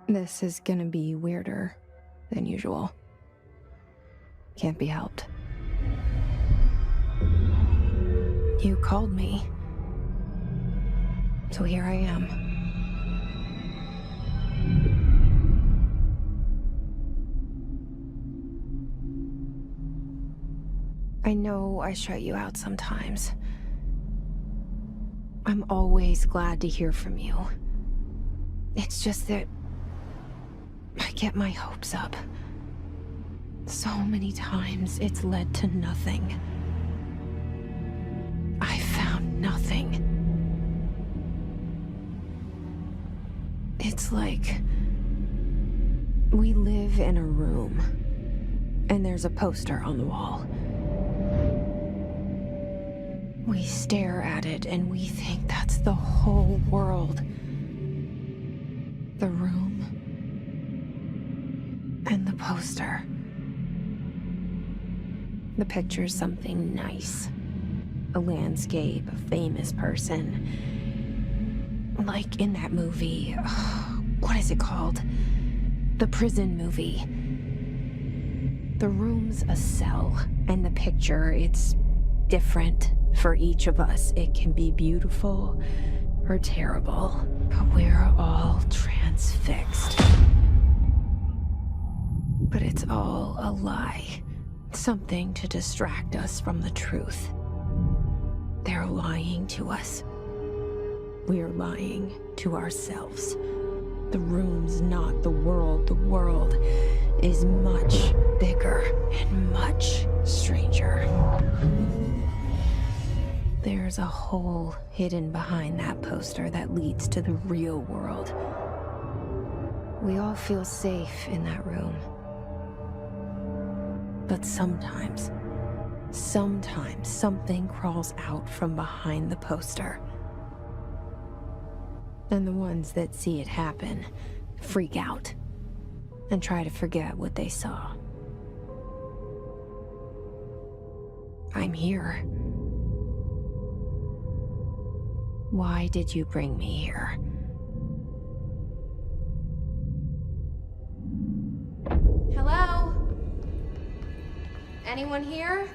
This is gonna be weirder than usual. Can't be helped. You called me. So here I am. I know I shut you out sometimes. I'm always glad to hear from you. It's just that I get my hopes up. So many times it's led to nothing. I found nothing. It's like we live in a room, and there's a poster on the wall. We stare at it and we think that's the whole world. The room and the poster. The picture's something nice. A landscape, a famous person. Like in that movie, what is it called? The prison movie. The room's a cell, and the picture, it's different for each of us. It can be beautiful or terrible, but we're all transfixed. But it's all a lie. Something to distract us from the truth. They're lying to us. We're lying to ourselves. The room's not the world. The world is much bigger and much stranger. There's a hole hidden behind that poster that leads to the real world. We all feel safe in that room. But sometimes something crawls out from behind the poster. And the ones that see it happen freak out and try to forget what they saw. I'm here. Why did you bring me here? Hello? Anyone here?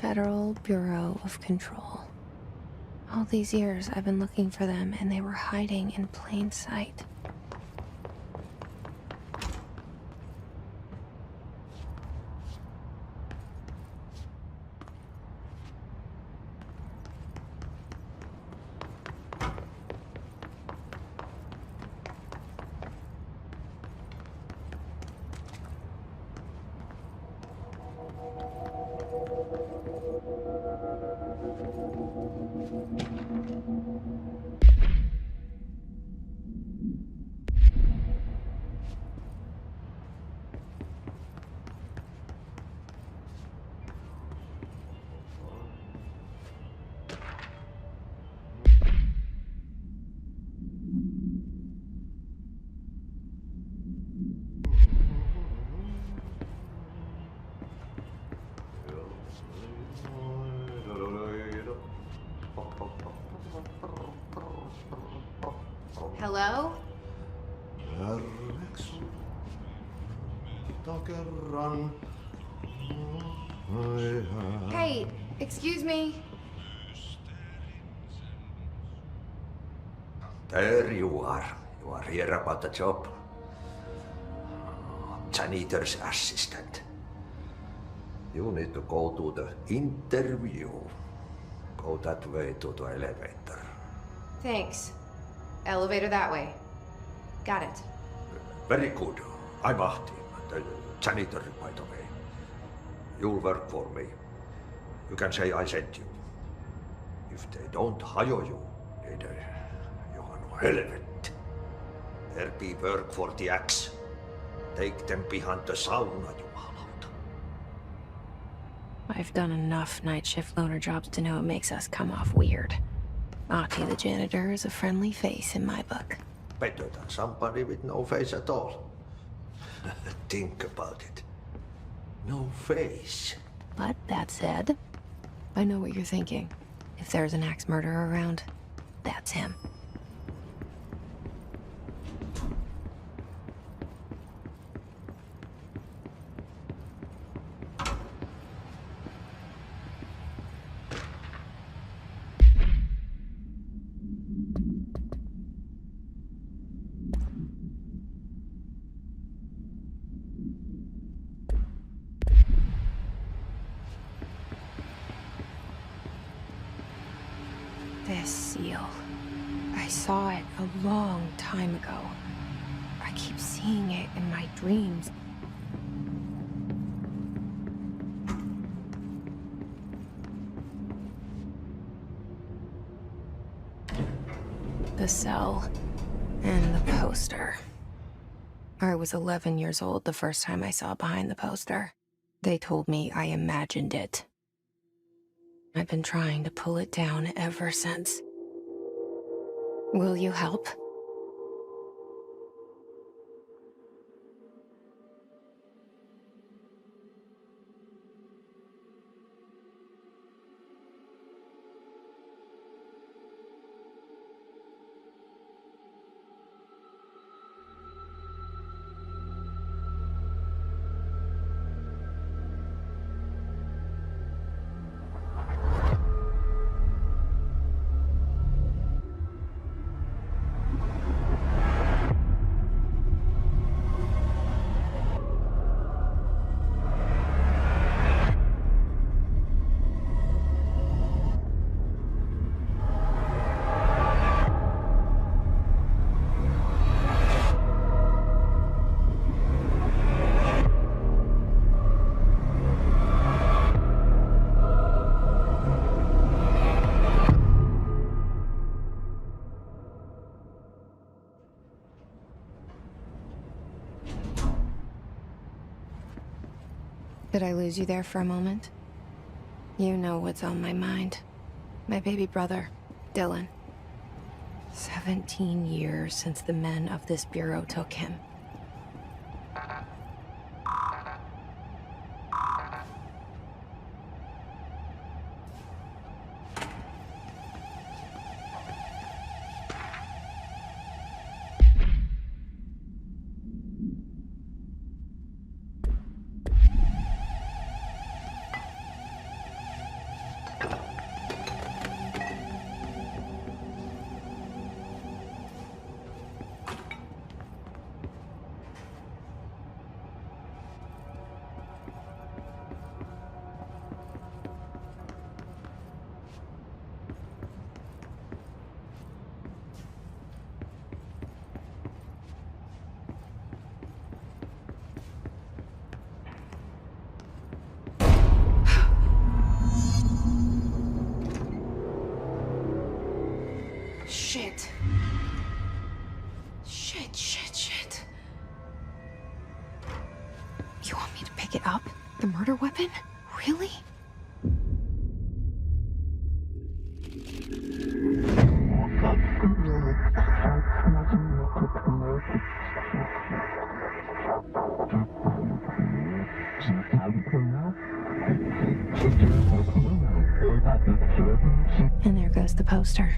Federal Bureau of Control. All these years I've been looking for them, and they were hiding in plain sight. Hello? Hey, excuse me. There you are. You are here about the job. Janitor's assistant. You need to go to the interview. Go that way to the elevator. Thanks. Elevator that way. Got it. Very good. I'm Ahti, the janitor, by the way. You'll work for me. You can say I sent you. If they don't hire you, then you are no helvet. There be work for the axe. Take them behind the sauna, jumalauta. I've done enough night shift loner jobs to know it makes us come off weird. Ahti the janitor is a friendly face in my book. Better than somebody with no face at all. Think about it. No face. But that said, I know what you're thinking. If there's an axe murderer around, that's him. This seal. I saw it a long time ago. I keep seeing it in my dreams. The cell and the poster. I was 11 years old the first time I saw behind the poster. They told me I imagined it. I've been trying to pull it down ever since. Will you help? Did I lose you there for a moment? You know what's on my mind. My baby brother, Dylan. 17 years since the men of this bureau took him. Shit. Shit. You want me to pick it up? The murder weapon? Really? And there goes the poster.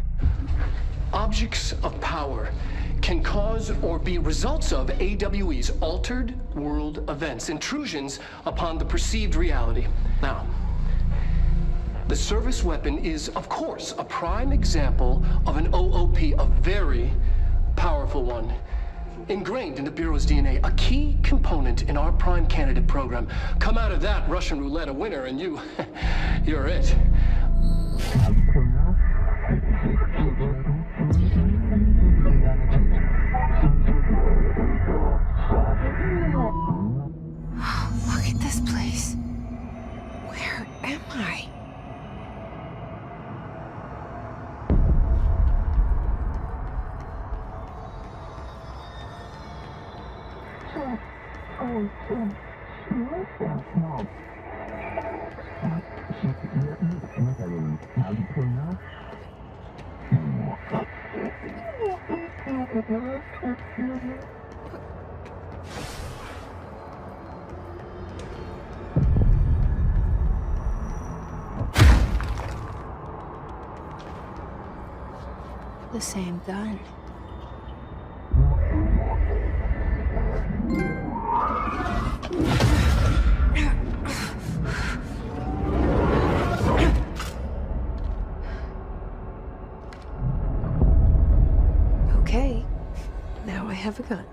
Objects of power can cause or be results of AWE's altered world events, intrusions upon the perceived reality. Now, the service weapon is, of course, a prime example of an OOP, a very powerful one. Ingrained in the Bureau's DNA, a key component in our prime candidate program. Come out of that Russian roulette a winner and you're it. The same gun. Okay, now I have a gun.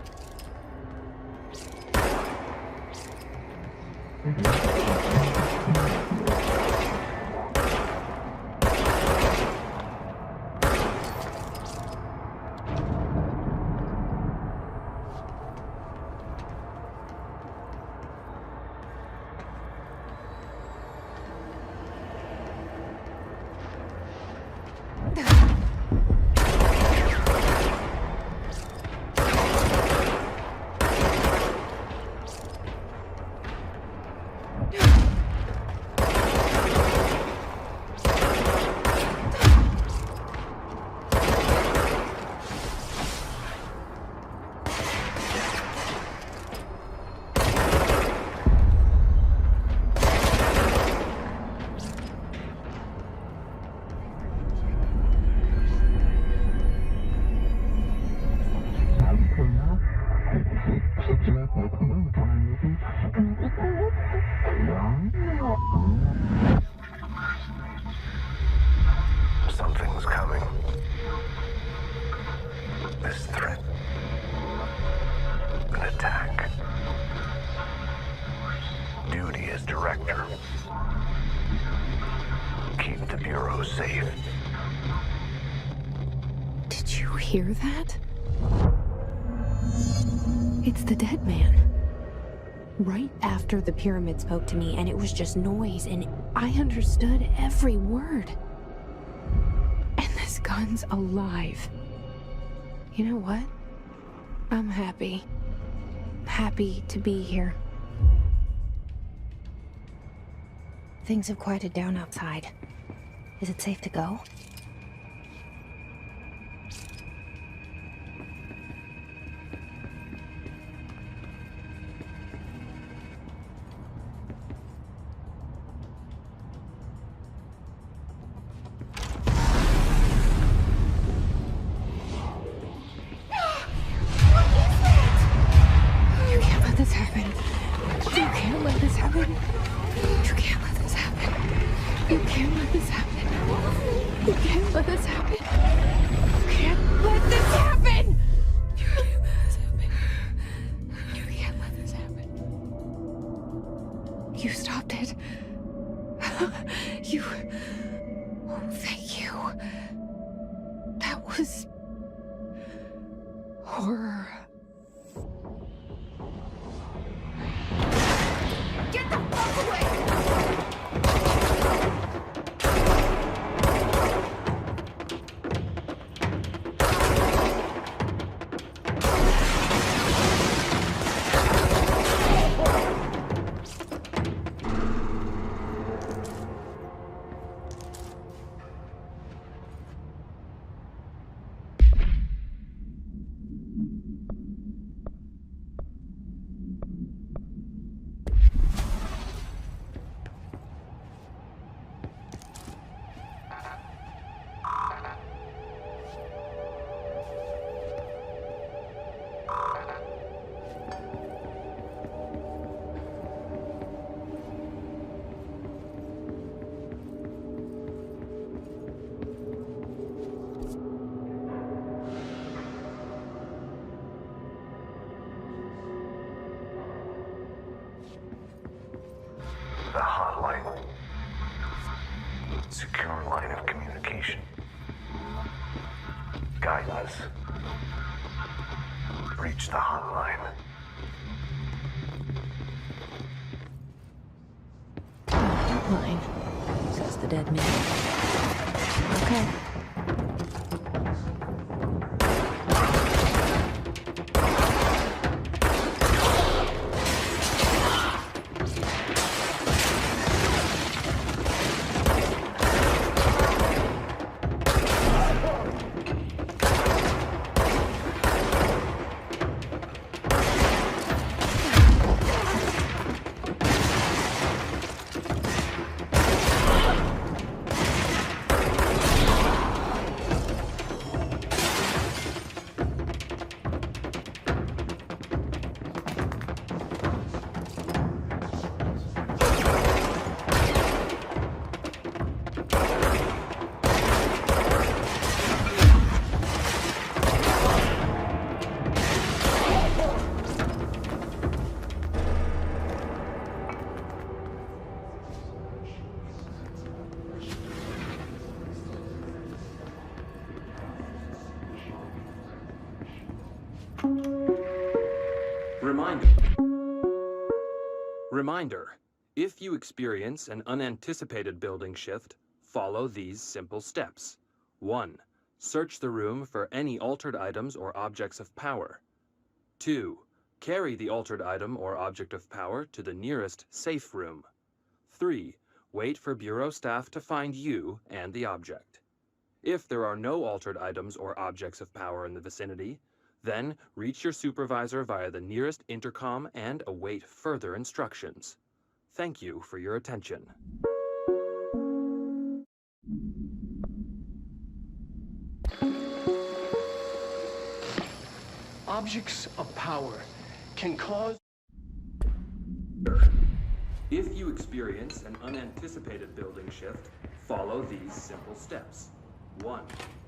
Something's coming. This threat. An attack. Duty as director. Keep the Bureau safe. Did you hear that? It's the dead man. Right after the pyramid spoke to me, and it was just noise, and I understood every word. And this gun's alive. You know what? I'm happy. Happy to be here. Things have quieted down outside. Is it safe to go? You can't let this happen. You can't let this happen. You can't let this happen. You can't let this happen. You can't let this happen. You can't let this happen. You can't let this happen. You can't let this happen. You stopped it. You. Oh, thank you. That was horror. Get the fuck away! The hotline. Secure line of communication. Guide us. Reach the hotline. Hotline, says the dead man. Okay. Reminder, if you experience an unanticipated building shift, follow these simple steps. 1. Search the room for any altered items or objects of power. 2. Carry the altered item or object of power to the nearest safe room. 3. Wait for Bureau staff to find you and the object. If there are no altered items or objects of power in the vicinity, then reach your supervisor via the nearest intercom and await further instructions. Thank you for your attention. Objects of power can cause... If you experience an unanticipated building shift, follow these simple steps. 1.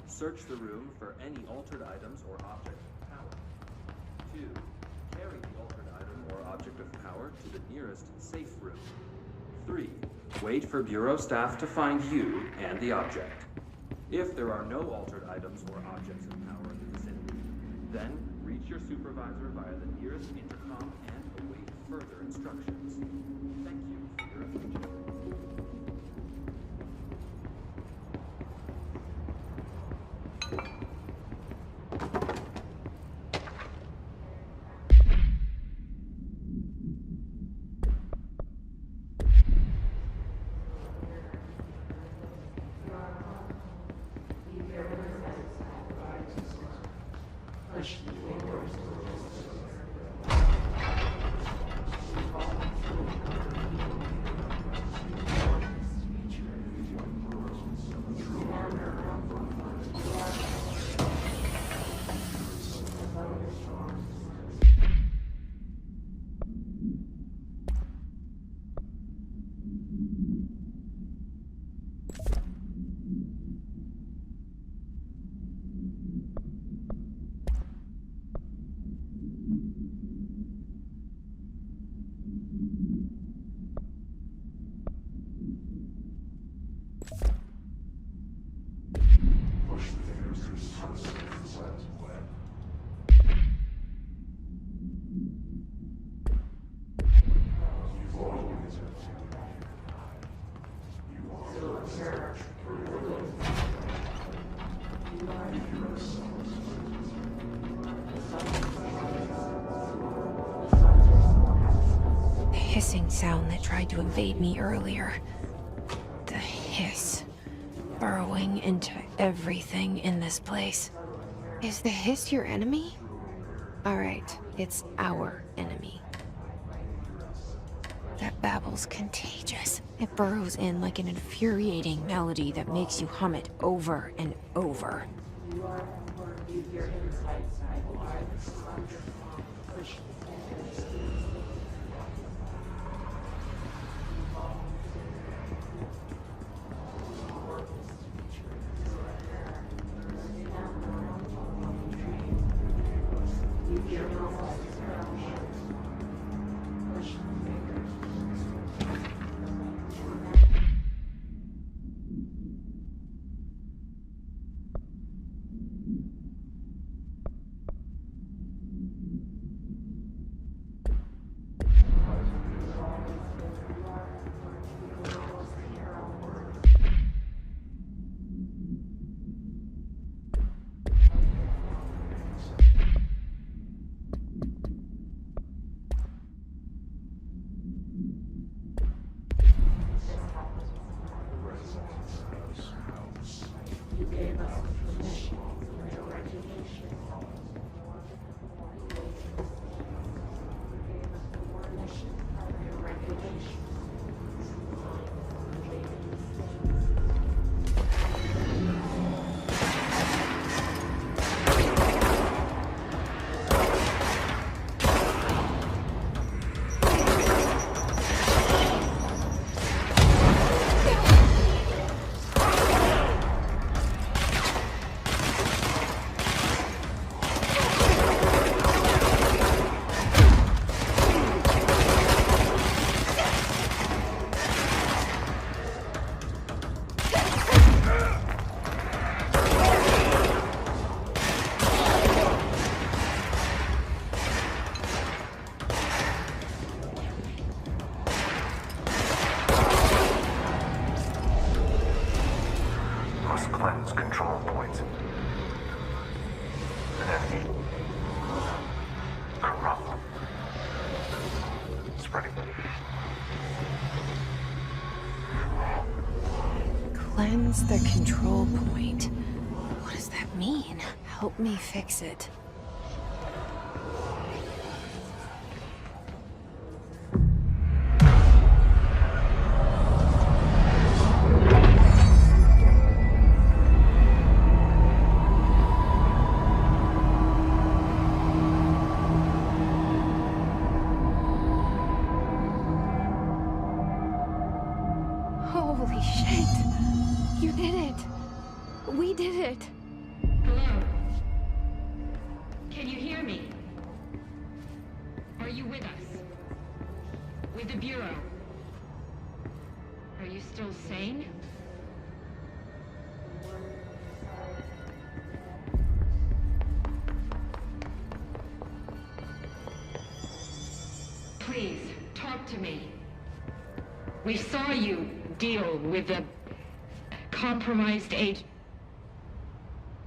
Search the room for any altered items or objects of power. 2. Carry the altered item or object of power to the nearest safe room. 3. Wait for Bureau staff to find you and the object. If there are no altered items or objects of power in the vicinity, then reach your supervisor via the nearest intercom and await further instructions. Thank you for your attention. Hissing sound that tried to invade me earlier. The hiss. Burrowing into everything in this place. Is the hiss your enemy? Alright, it's our enemy. That babble's contagious. It burrows in like an infuriating melody that makes you hum it over and over. Cleanse the control point. What does that mean? Help me fix it. Holy shit! You did it! We did it! Hello? Can you hear me? Are you with us? With the Bureau? Are you still sane? Please, talk to me. We saw you deal with the compromised agent.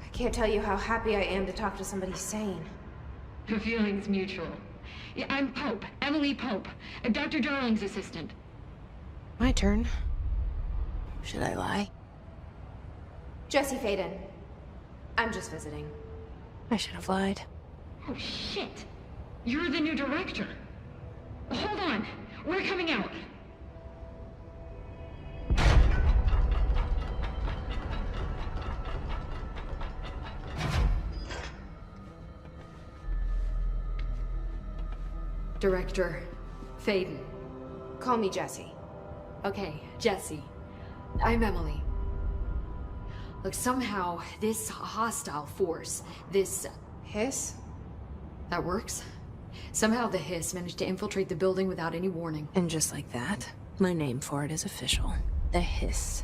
I can't tell you how happy I am to talk to somebody sane. The feeling's mutual. Yeah, I'm Pope, Emily Pope, Dr. Darling's assistant. My turn. Should I lie? Jesse Faden. I'm just visiting. I should have lied. Oh, shit. You're the new director. Hold on. We're coming out. Director Faden. Call me Jesse. Okay, Jesse. I'm Emily. Look, somehow this hostile force, this... Hiss? that works? Somehow the hiss managed to infiltrate the building without any warning. And just like that, my name for it is official. The hiss.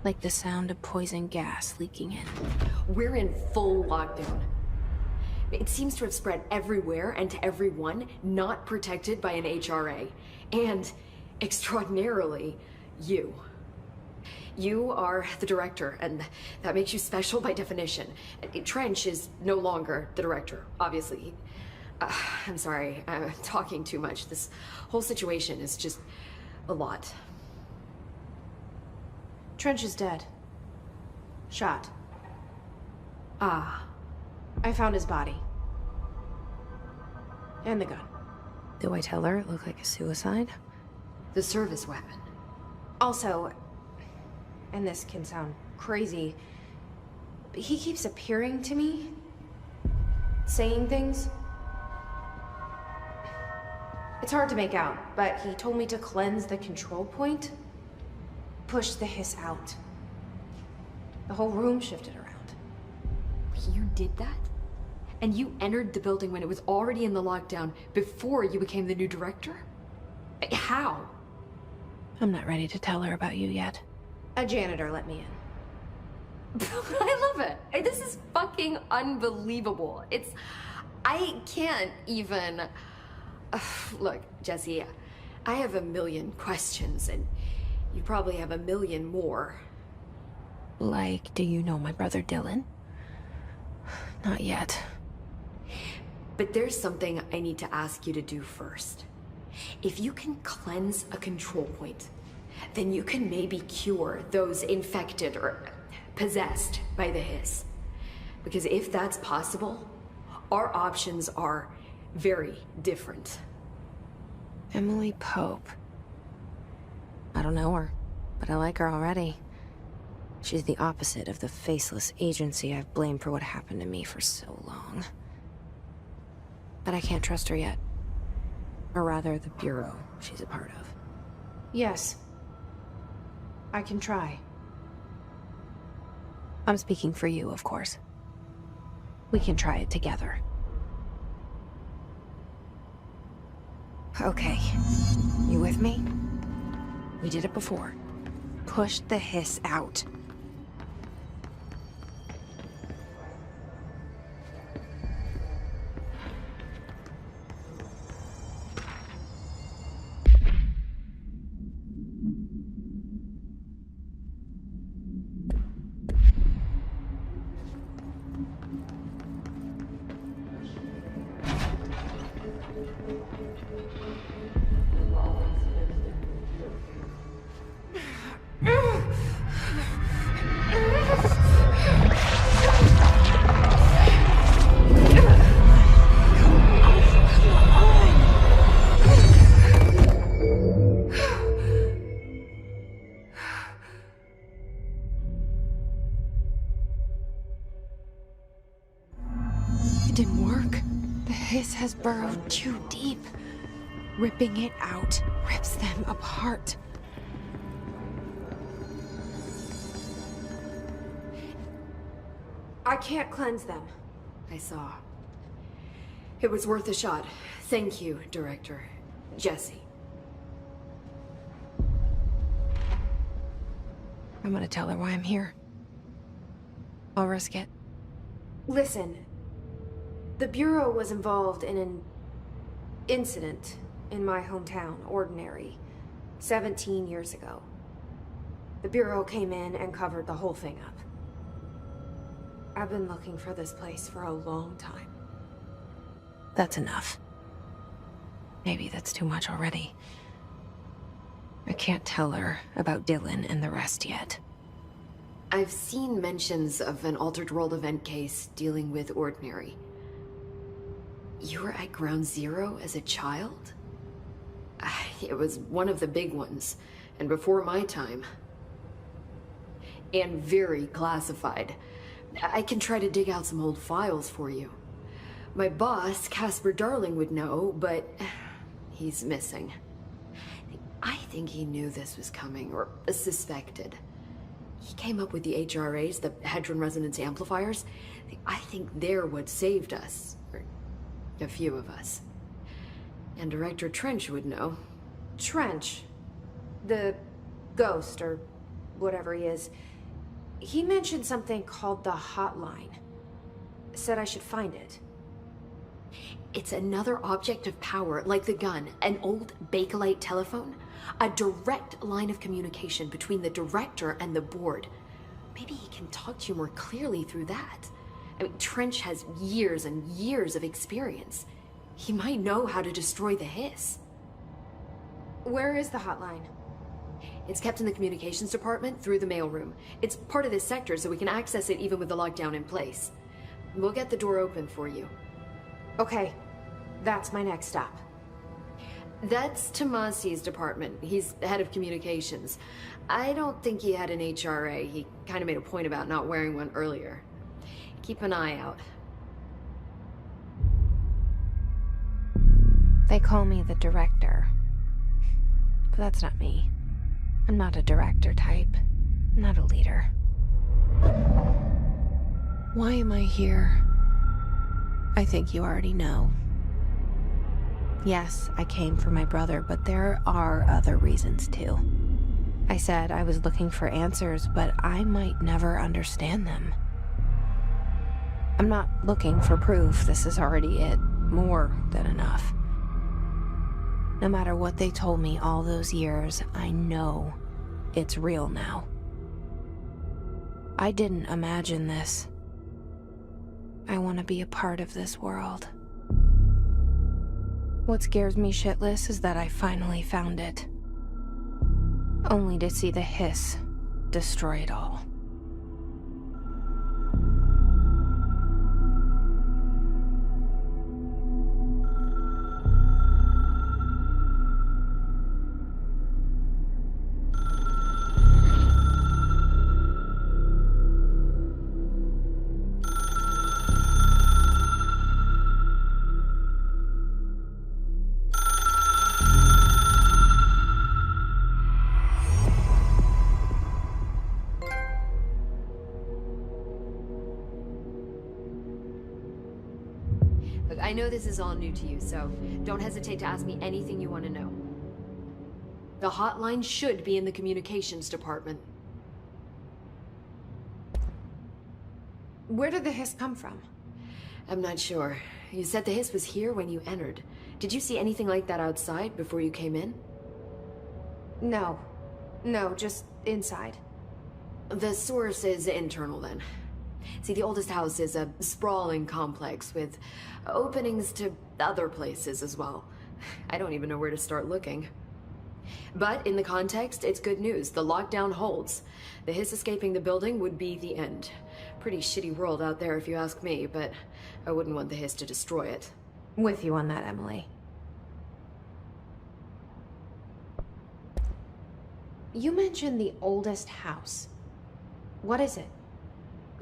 Like the sound of poison gas leaking in. We're in full lockdown. It seems to have spread everywhere and to everyone not protected by an HRA. And, extraordinarily, you. You are the director, and that makes you special by definition. Trench is no longer the director, obviously. I'm sorry, I'm talking too much. This whole situation is just a lot. Trench is dead. Shot. Ah. I found his body. And the gun. Do I tell her it looked like a suicide? The service weapon. Also, and this can sound crazy, but he keeps appearing to me, saying things. It's hard to make out, but he told me to cleanse the control point, push the hiss out. The whole room shifted around. You did that? And you entered the building when it was already in the lockdown before you became the new director? How? I'm not ready to tell her about you yet. A janitor let me in. I love it. This is fucking unbelievable. I can't even... Look, Jesse, I have a million questions, and you probably have a million more. Like, do you know my brother Dylan? Not yet. But there's something I need to ask you to do first. If you can cleanse a control point, then you can maybe cure those infected or possessed by the hiss. Because if that's possible, our options are very different. Emily Pope. I don't know her, but I like her already. She's the opposite of the faceless agency I've blamed for what happened to me for so long. But I can't trust her yet. Or rather, the Bureau she's a part of. Yes. I can try. I'm speaking for you, of course. We can try it together. Okay. You with me? We did it before. Push the hiss out. Hiss has burrowed too deep. Ripping it out rips them apart. I can't cleanse them. I saw. It was worth a shot. Thank you, Director. Jesse. I'm gonna tell her why I'm here. I'll risk it. Listen. The Bureau was involved in an incident in my hometown, Ordinary, 17 years ago. The Bureau came in and covered the whole thing up. I've been looking for this place for a long time. That's enough. Maybe that's too much already. I can't tell her about Dylan and the rest yet. I've seen mentions of an Altered World event case dealing with Ordinary. You were at Ground Zero as a child? It was one of the big ones, and before my time. And very classified. I can try to dig out some old files for you. My boss, Casper Darling, would know, but he's missing. I think he knew this was coming, or suspected. He came up with the HRAs, the Hadron Resonance Amplifiers. I think they're what saved us. Or a few of us. And Director Trench would know. Trench? The ghost, or whatever he is. He mentioned something called the Hotline. Said I should find it. It's another object of power, like the gun, an old Bakelite telephone. A direct line of communication between the director and the board. Maybe he can talk to you more clearly through that. I mean, Trench has years and years of experience. He might know how to destroy the Hiss. Where is the hotline? It's kept in the communications department through the mailroom. It's part of this sector, so we can access it even with the lockdown in place. We'll get the door open for you. Okay, that's my next stop. That's Tomasi's department. He's head of communications. I don't think he had an HRA. He kind of made a point about not wearing one earlier. Keep an eye out. They call me the director. But that's not me. I'm not a director type. I'm not a leader. Why am I here? I think you already know. Yes, I came for my brother, but there are other reasons too. I said I was looking for answers, but I might never understand them. I'm not looking for proof. This is already it. More than enough. No matter what they told me all those years, I know it's real now. I didn't imagine this. I want to be a part of this world. What scares me shitless is that I finally found it. Only to see the Hiss destroy it all. Look, I know this is all new to you, so don't hesitate to ask me anything you want to know. The hotline should be in the communications department. Where did the Hiss come from? I'm not sure. You said the Hiss was here when you entered. Did you see anything like that outside before you came in? No. No, just inside. The source is internal then. See, the oldest house is a sprawling complex with openings to other places as well. I don't even know where to start looking. But in the context, it's good news. The lockdown holds. The Hiss escaping the building would be the end. Pretty shitty world out there if you ask me, but I wouldn't want the Hiss to destroy it. With you on that, Emily. You mentioned the oldest house. What is it?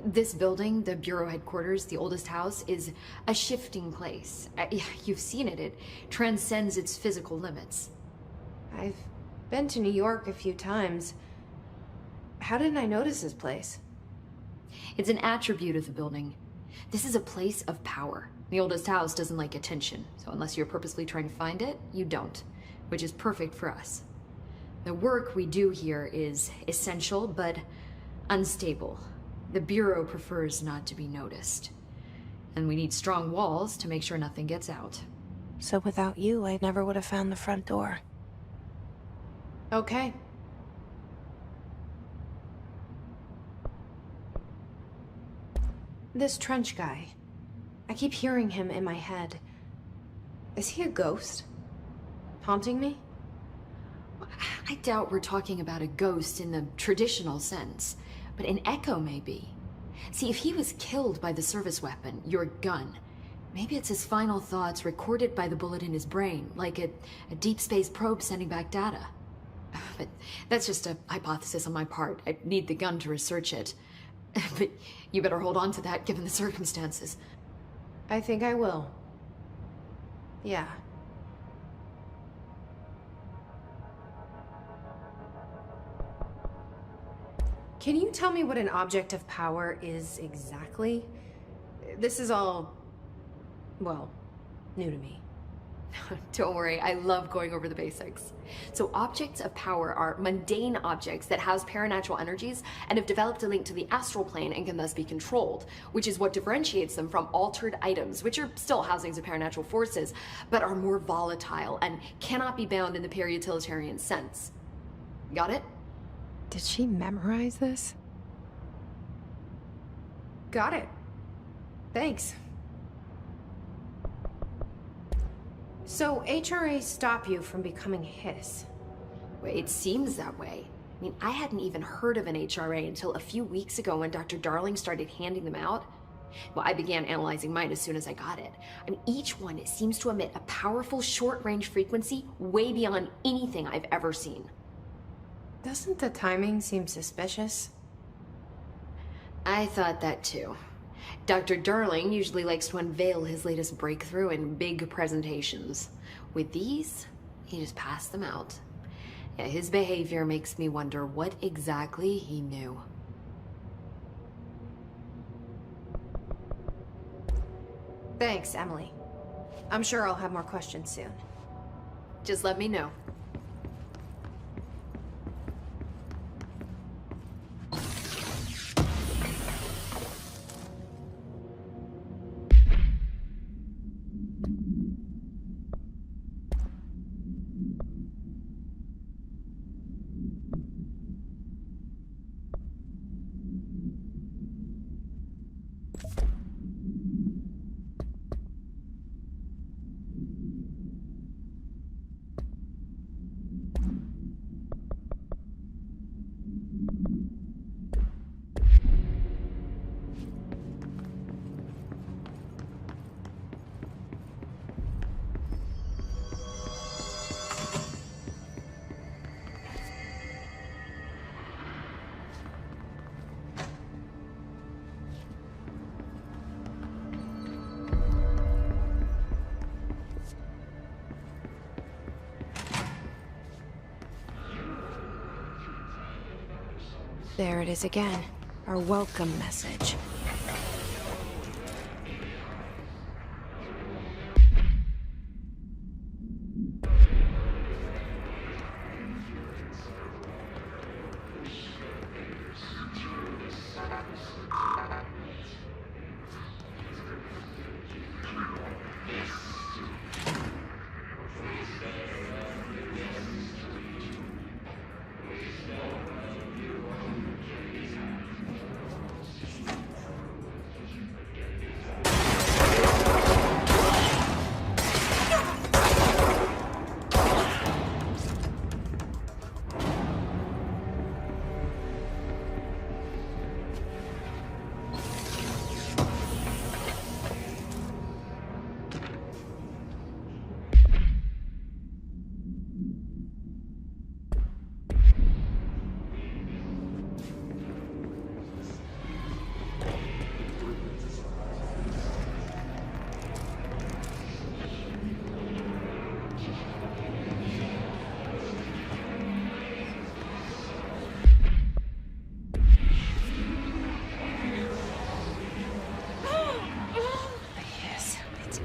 This building, the Bureau headquarters, the oldest house, is a shifting place. You've seen it. It transcends its physical limits. I've been to New York a few times. How didn't I notice this place? It's an attribute of the building. This is a place of power. The oldest house doesn't like attention, so unless you're purposely trying to find it, you don't, which is perfect for us. The work we do here is essential, but unstable. The Bureau prefers not to be noticed. And we need strong walls to make sure nothing gets out. So without you, I never would have found the front door. Okay. This trench guy. I keep hearing him in my head. Is he a ghost? Haunting me? I doubt we're talking about a ghost in the traditional sense, but an echo maybe. See, if he was killed by the service weapon, your gun, maybe it's his final thoughts recorded by the bullet in his brain, like a deep space probe sending back data. But that's just a hypothesis on my part. I need the gun to research it. But you better hold on to that given the circumstances. I think I will. Yeah. Can you tell me what an object of power is exactly? This is all, well, new to me. Don't worry, I love going over the basics. So objects of power are mundane objects that house paranatural energies and have developed a link to the astral plane and can thus be controlled, which is what differentiates them from altered items, which are still housings of paranatural forces, but are more volatile and cannot be bound in the peri-utilitarian sense. Got it? Did she memorize this? Got it. Thanks. So HRAs stop you from becoming Hiss? Well, it seems that way. I mean, I hadn't even heard of an HRA until a few weeks ago when Dr. Darling started handing them out. Well, I began analyzing mine as soon as I got it. I mean, each one seems to emit a powerful short-range frequency way beyond anything I've ever seen. Doesn't the timing seem suspicious? I thought that too. Dr. Darling usually likes to unveil his latest breakthrough in big presentations. With these, he just passed them out. Yeah, his behavior makes me wonder what exactly he knew. Thanks, Emily. I'm sure I'll have more questions soon. Just let me know. There it is again. Our welcome message.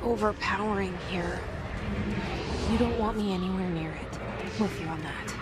overpowering here. You don't want me anywhere near it. With you on that.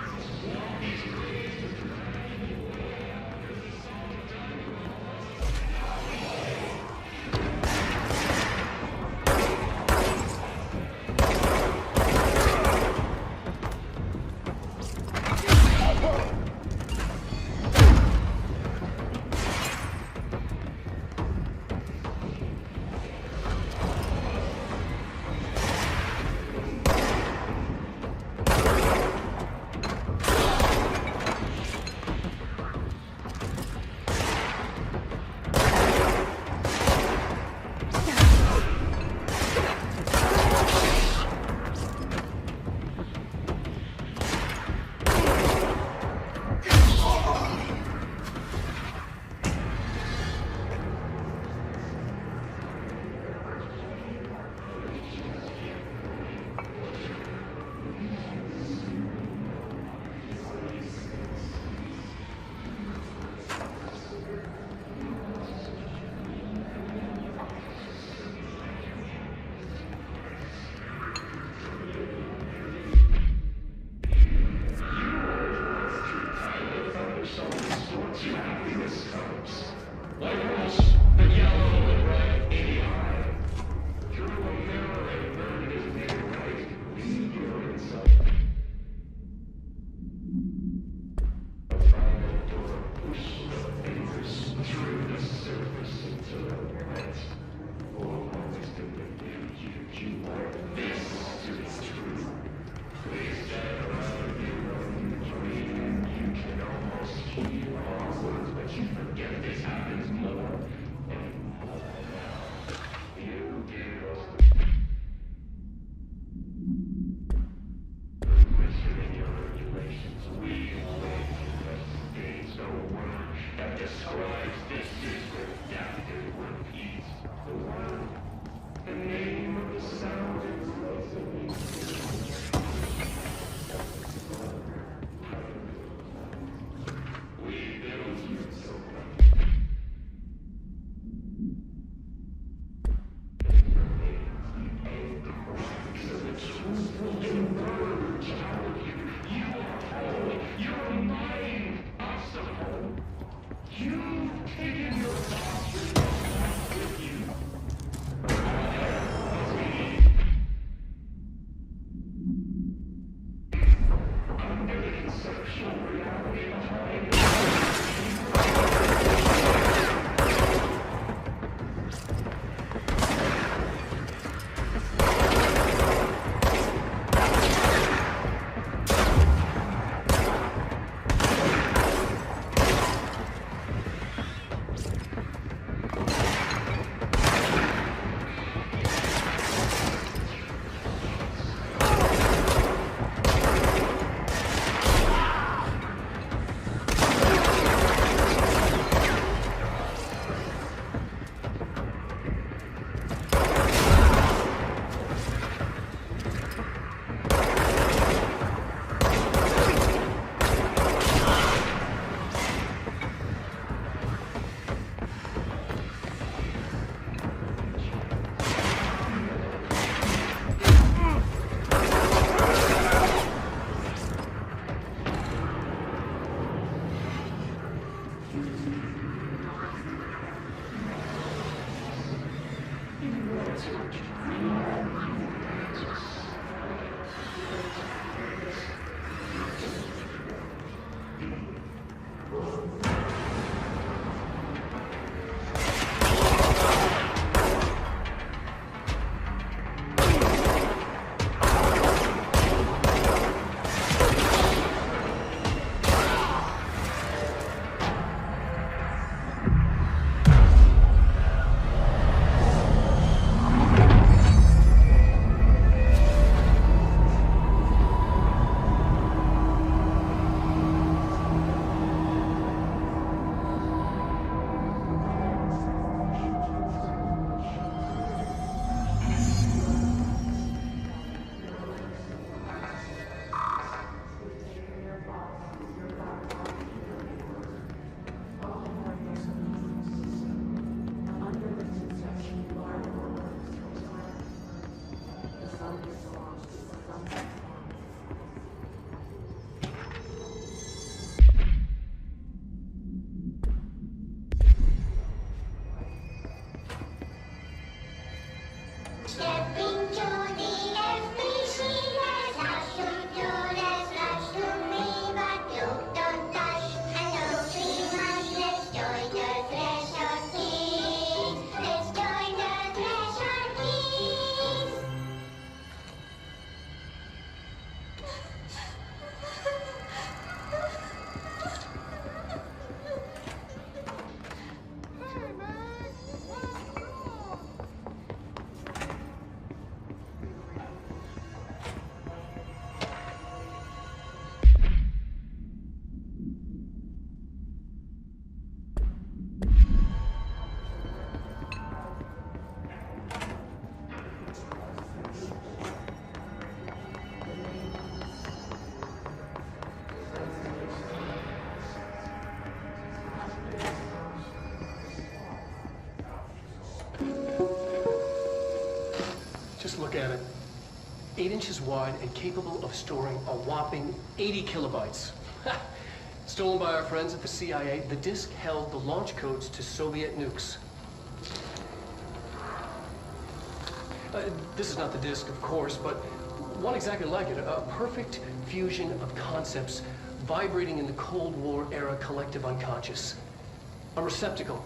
Just look at it. 8 inches wide and capable of storing a whopping 80 kilobytes. Stolen by our friends at the CIA, the disk held the launch codes to Soviet nukes. This is not the disk, of course, but one exactly like it. A perfect fusion of concepts vibrating in the Cold War era collective unconscious. A receptacle.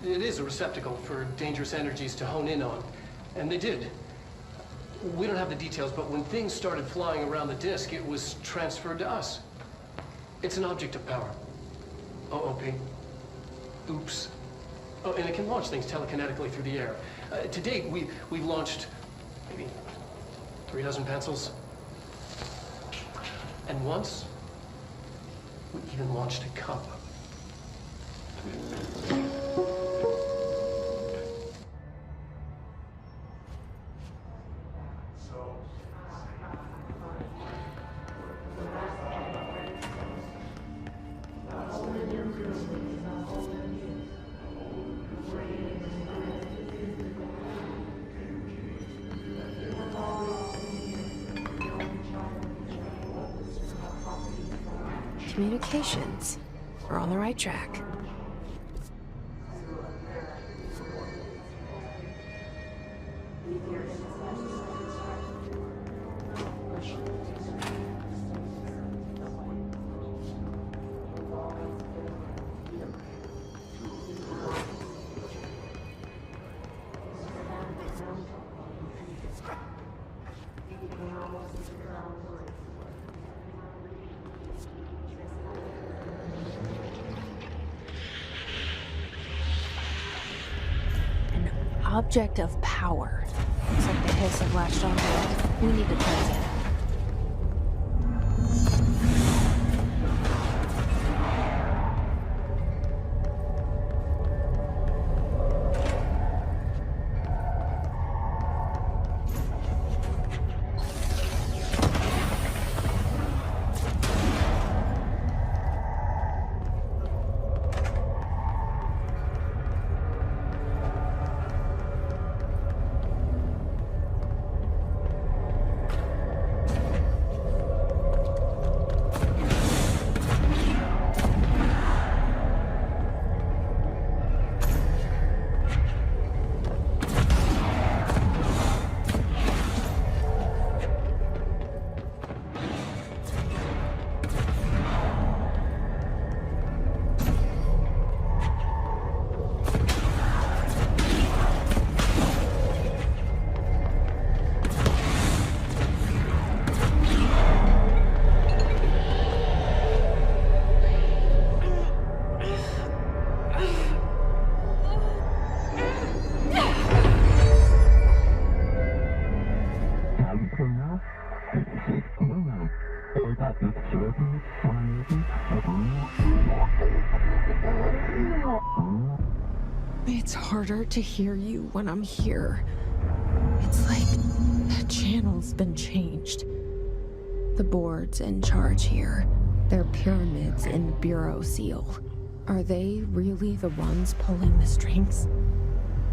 It is a receptacle for dangerous energies to hone in on. And they did. We don't have the details, but when things started flying around the disk, it was transferred to us. It's an object of power. OOP. Oops. Oh, and it can launch things telekinetically through the air. To date, we've launched maybe 3 dozen pencils. And once, we even launched a cup. Communications. We're on the right track. Object of power. Looks like the hiss have latched onto it. We need to cleanse it. It's harder to hear you when I'm here. It's like the channel's been changed. The board's in charge here. They're pyramids in the Bureau seal. Are they really the ones pulling the strings?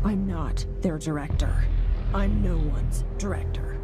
I'm not their director. I'm no one's director.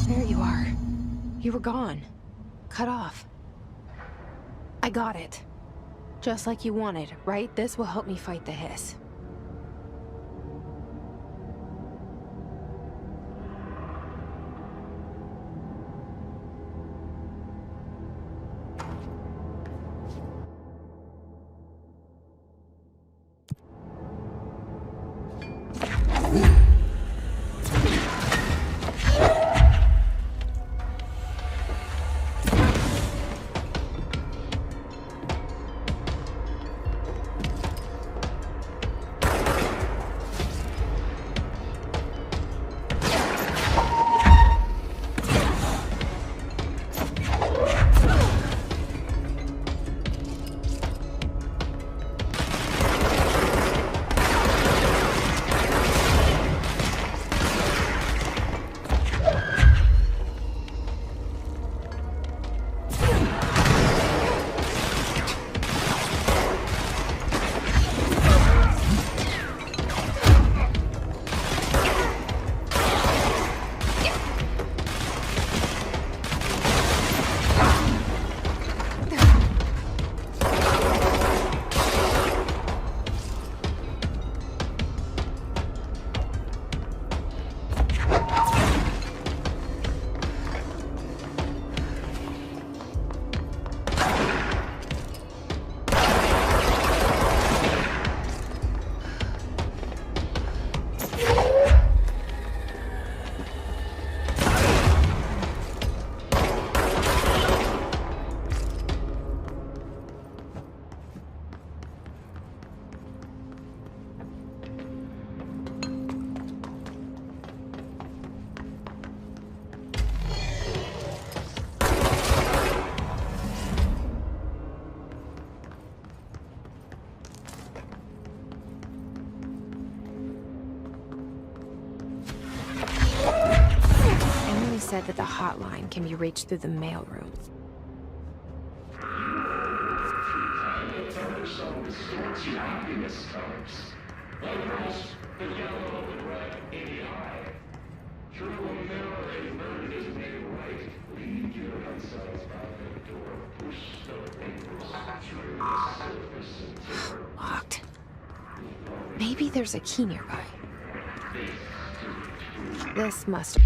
There you are. You were gone. Cut off. I got it. Just like you wanted, right? This will help me fight the hiss. Said that the hotline can be reached through the mailroom. Locked. Maybe there's a key nearby. This must...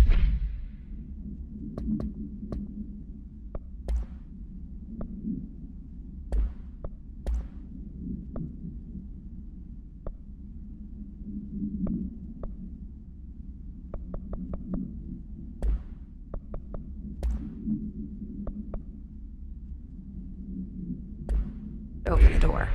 Open the door.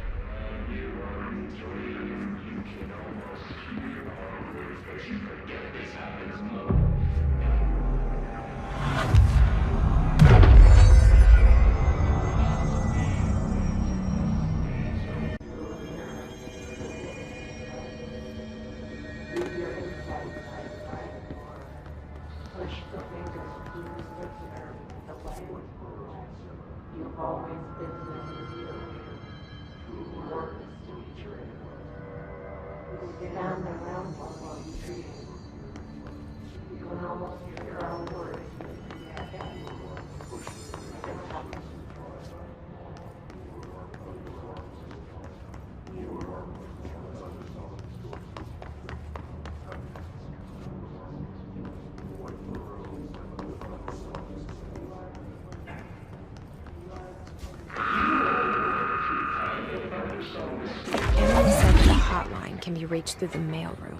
can be reached through the mailroom.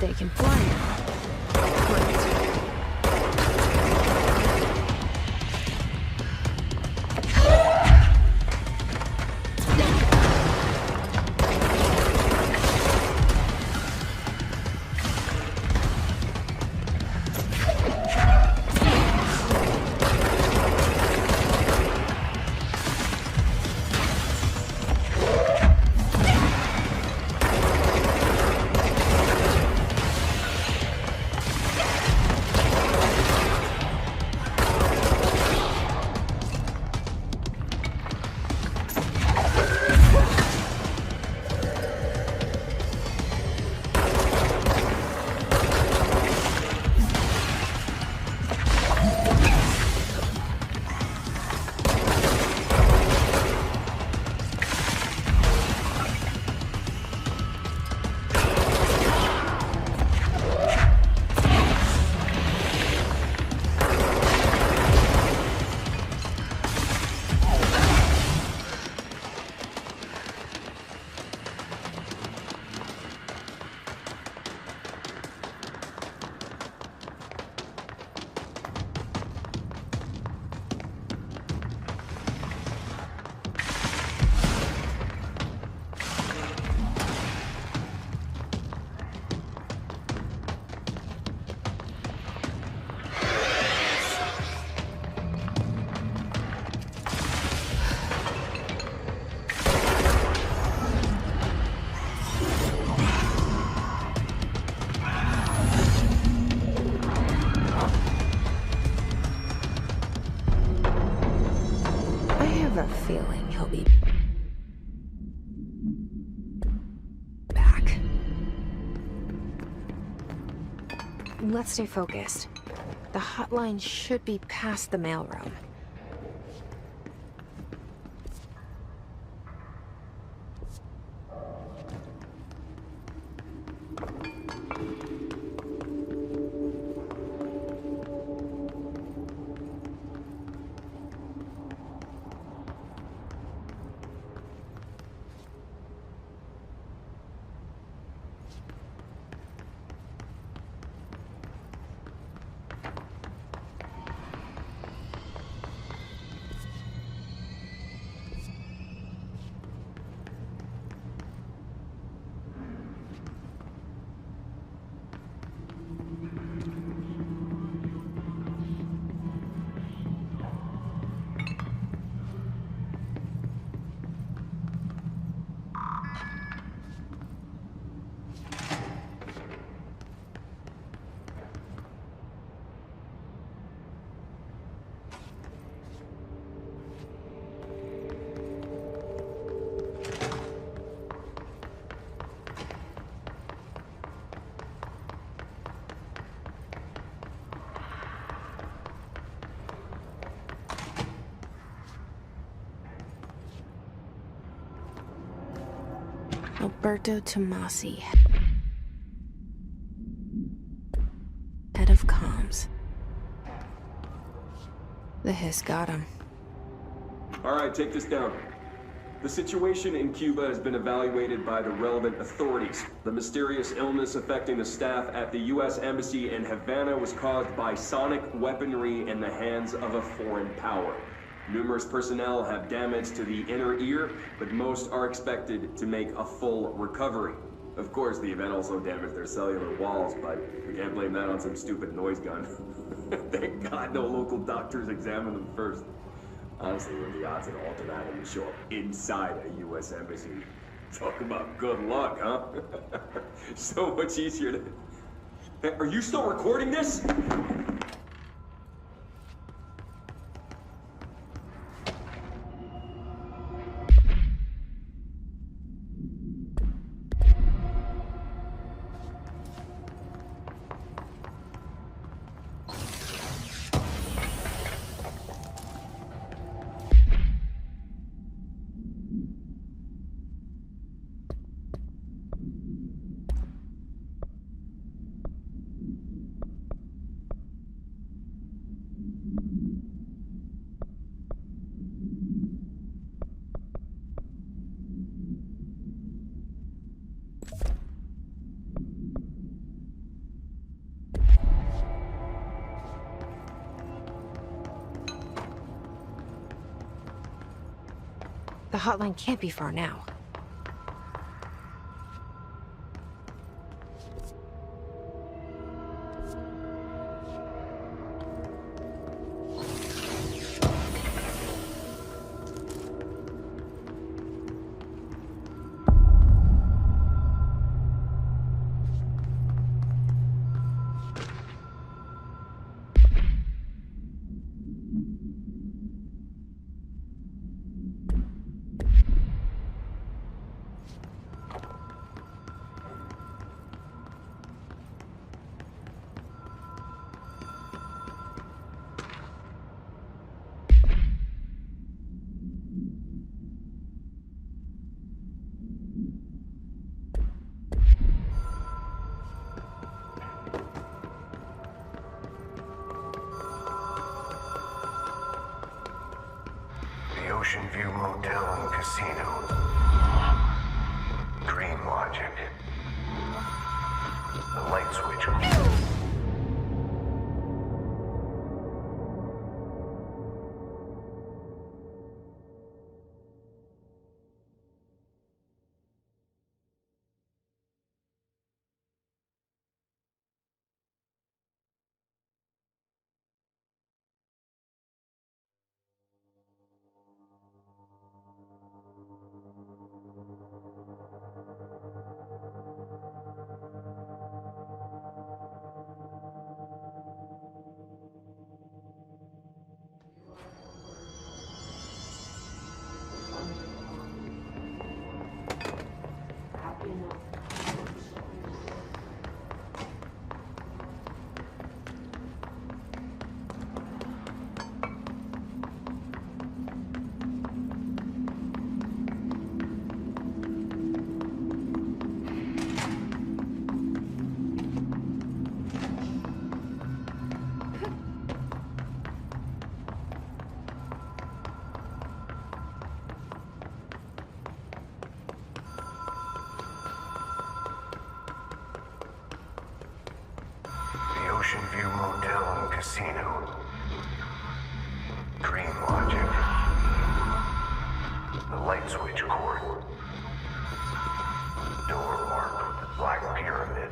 They can fly now. Great. have a feeling he'll be back. Let's stay focused. The hotline should be past the mailroom. Alberto Tomasi, head of comms. The hiss got him. All right, take this down. The situation in Cuba has been evaluated by the relevant authorities. The mysterious illness affecting the staff at the U.S. Embassy in Havana was caused by sonic weaponry in the hands of a foreign power. Numerous personnel have damage to the inner ear, but most are expected to make a full recovery. Of course, the event also damaged their cellular walls, but we can't blame that on some stupid noise gun. Thank God no local doctors examined them first. Honestly, what are the odds an altered item would show up inside a U.S. embassy? Talk about good luck, huh? So much easier to... Hey, are you still recording this? The hotline can't be far now. Ocean View Motel and Casino. Dream Logic. The light switch. Ocean View Motel and Casino. Dream Logic. The light switch cord. Door marked with the black pyramid.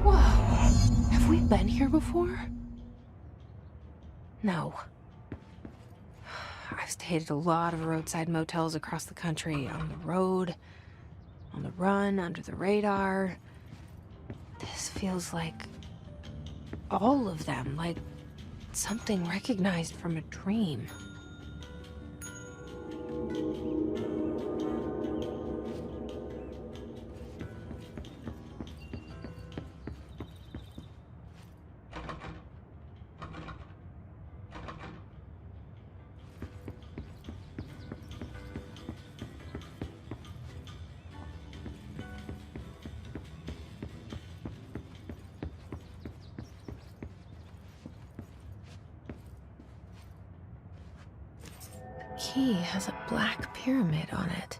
Whoa. Have we been here before? No. I've stayed at a lot of roadside motels across the country, on the road, on the run, under the radar. This feels like all of them, like something recognized from a dream. key has a black pyramid on it.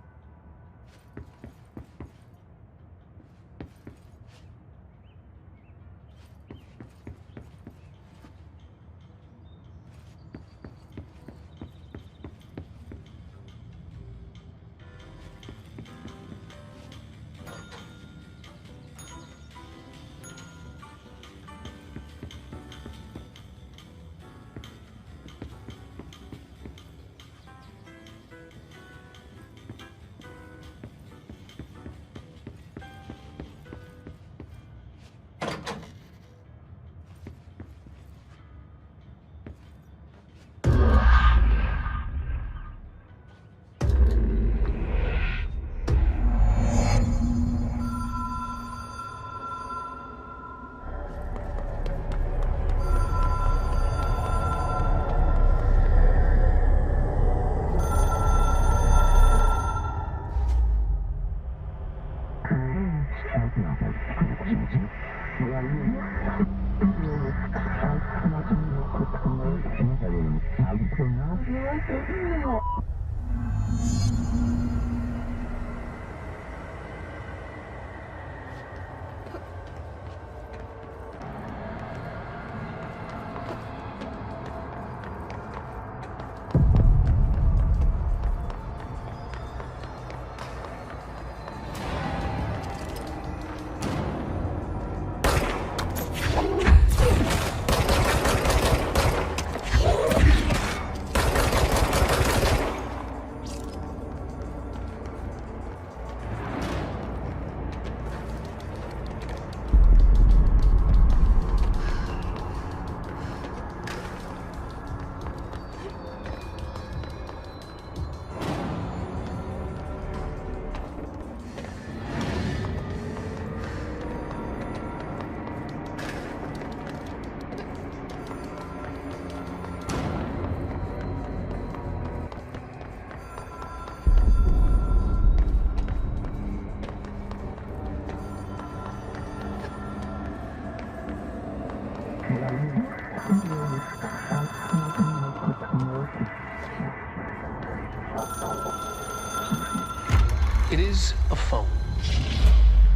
It is a phone.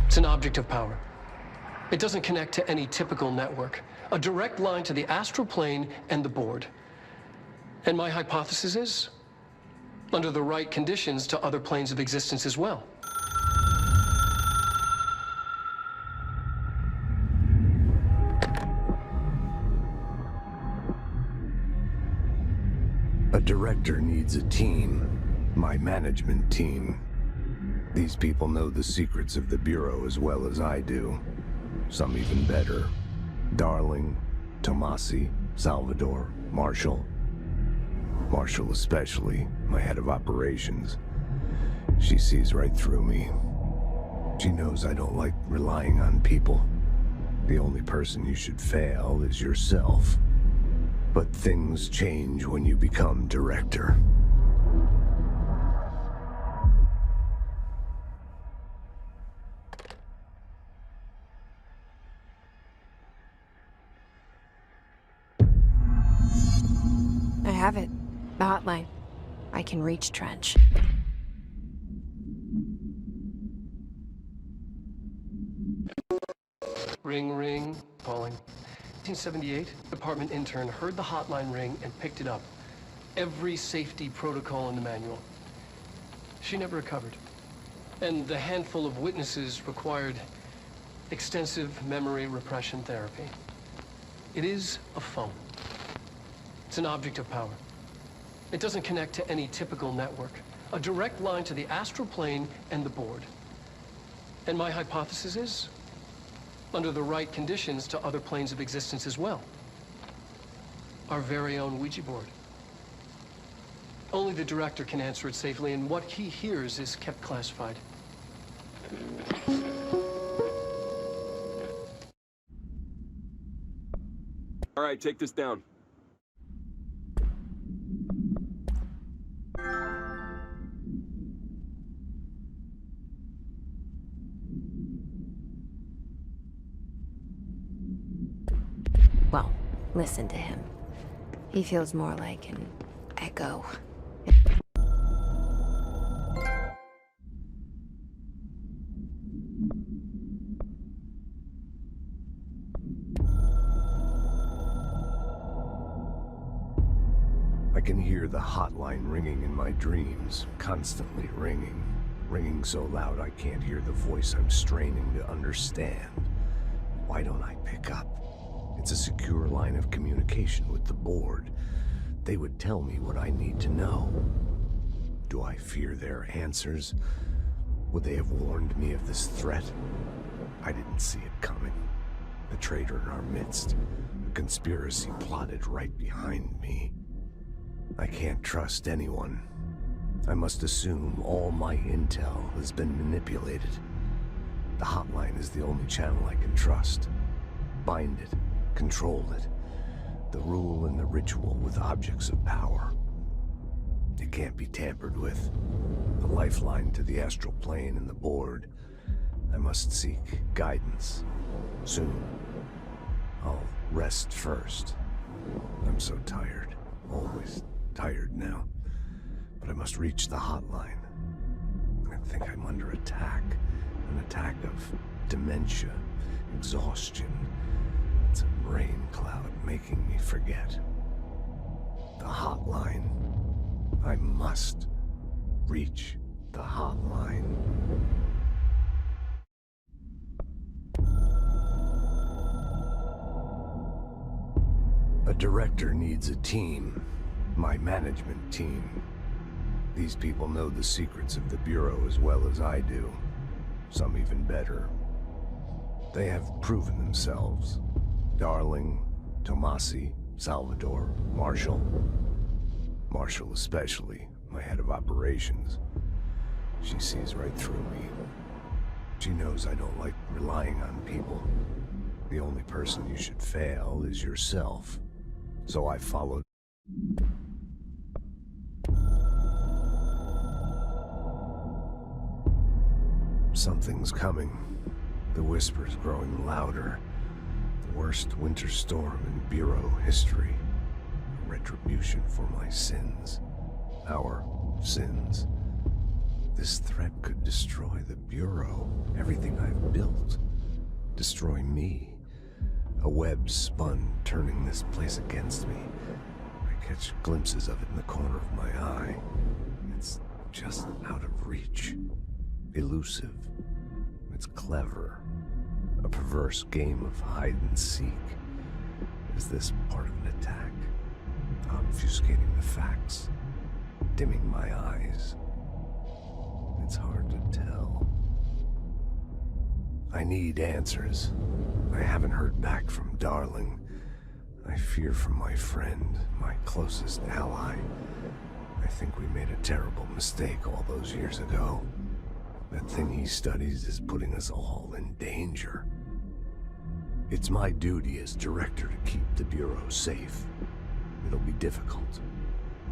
It's an object of power. It doesn't connect to any typical network. A direct line to the astral plane and the board. And my hypothesis is, under the right conditions, to other planes of existence as well. A director needs a team. My management team. These people know the secrets of the Bureau as well as I do. Some even better. Darling, Tomasi, Salvador, Marshall. Marshall especially, my head of operations. She sees right through me. She knows I don't like relying on people. The only person you should fail is yourself. But things change when you become director. I have it. The hotline. I can reach Trench. Ring, ring, calling. 1978, department intern heard the hotline ring and picked it up. Every safety protocol in the manual. She never recovered. And the handful of witnesses required extensive memory repression therapy. It is a phone. It's an object of power. It doesn't connect to any typical network. A direct line to the astral plane and the board. And my hypothesis is, under the right conditions, to other planes of existence as well. Our very own Ouija board. Only the director can answer it safely, and what he hears is kept classified. All right, take this down. Well, listen to him. He feels more like an echo. I can hear the hotline ringing in my dreams, constantly ringing. Ringing so loud I can't hear the voice I'm straining to understand. Why don't I pick up? It's a secure line of communication with the board. They would tell me what I need to know. Do I fear their answers? Would they have warned me of this threat? I didn't see it coming. A traitor in our midst. A conspiracy plotted right behind me. I can't trust anyone. I must assume all my intel has been manipulated. The hotline is the only channel I can trust. Bind it, control it. The rule and the ritual with objects of power. It can't be tampered with. The lifeline to the astral plane and the board. I must seek guidance. Soon. I'll rest first. I'm so tired. Always tired now. But I must reach the hotline. I think I'm under attack. An attack of dementia, exhaustion. It's a rain cloud making me forget. The hotline. I must reach the hotline. A director needs a team. My management team. These people know the secrets of the Bureau as well as I do. Some even better. They have proven themselves. Darling, Tomasi, Salvador, Marshall. Marshall especially, my head of operations. She sees right through me. She knows I don't like relying on people. The only person you should fail is yourself. So I followed. Something's coming. The whispers growing louder. The worst winter storm in Bureau history. A retribution for my sins. Our sins. This threat could destroy the Bureau. Everything I've built. Destroy me. A web spun, turning this place against me. I catch glimpses of it in the corner of my eye. It's just out of reach. Elusive. It's clever. A perverse game of hide and seek. Is this part of an attack? Obfuscating the facts. Dimming my eyes. It's hard to tell. I need answers. I haven't heard back from Darling. I fear for my friend, my closest ally. I think we made a terrible mistake all those years ago. That thing he studies is putting us all in danger. It's my duty as director to keep the Bureau safe. It'll be difficult.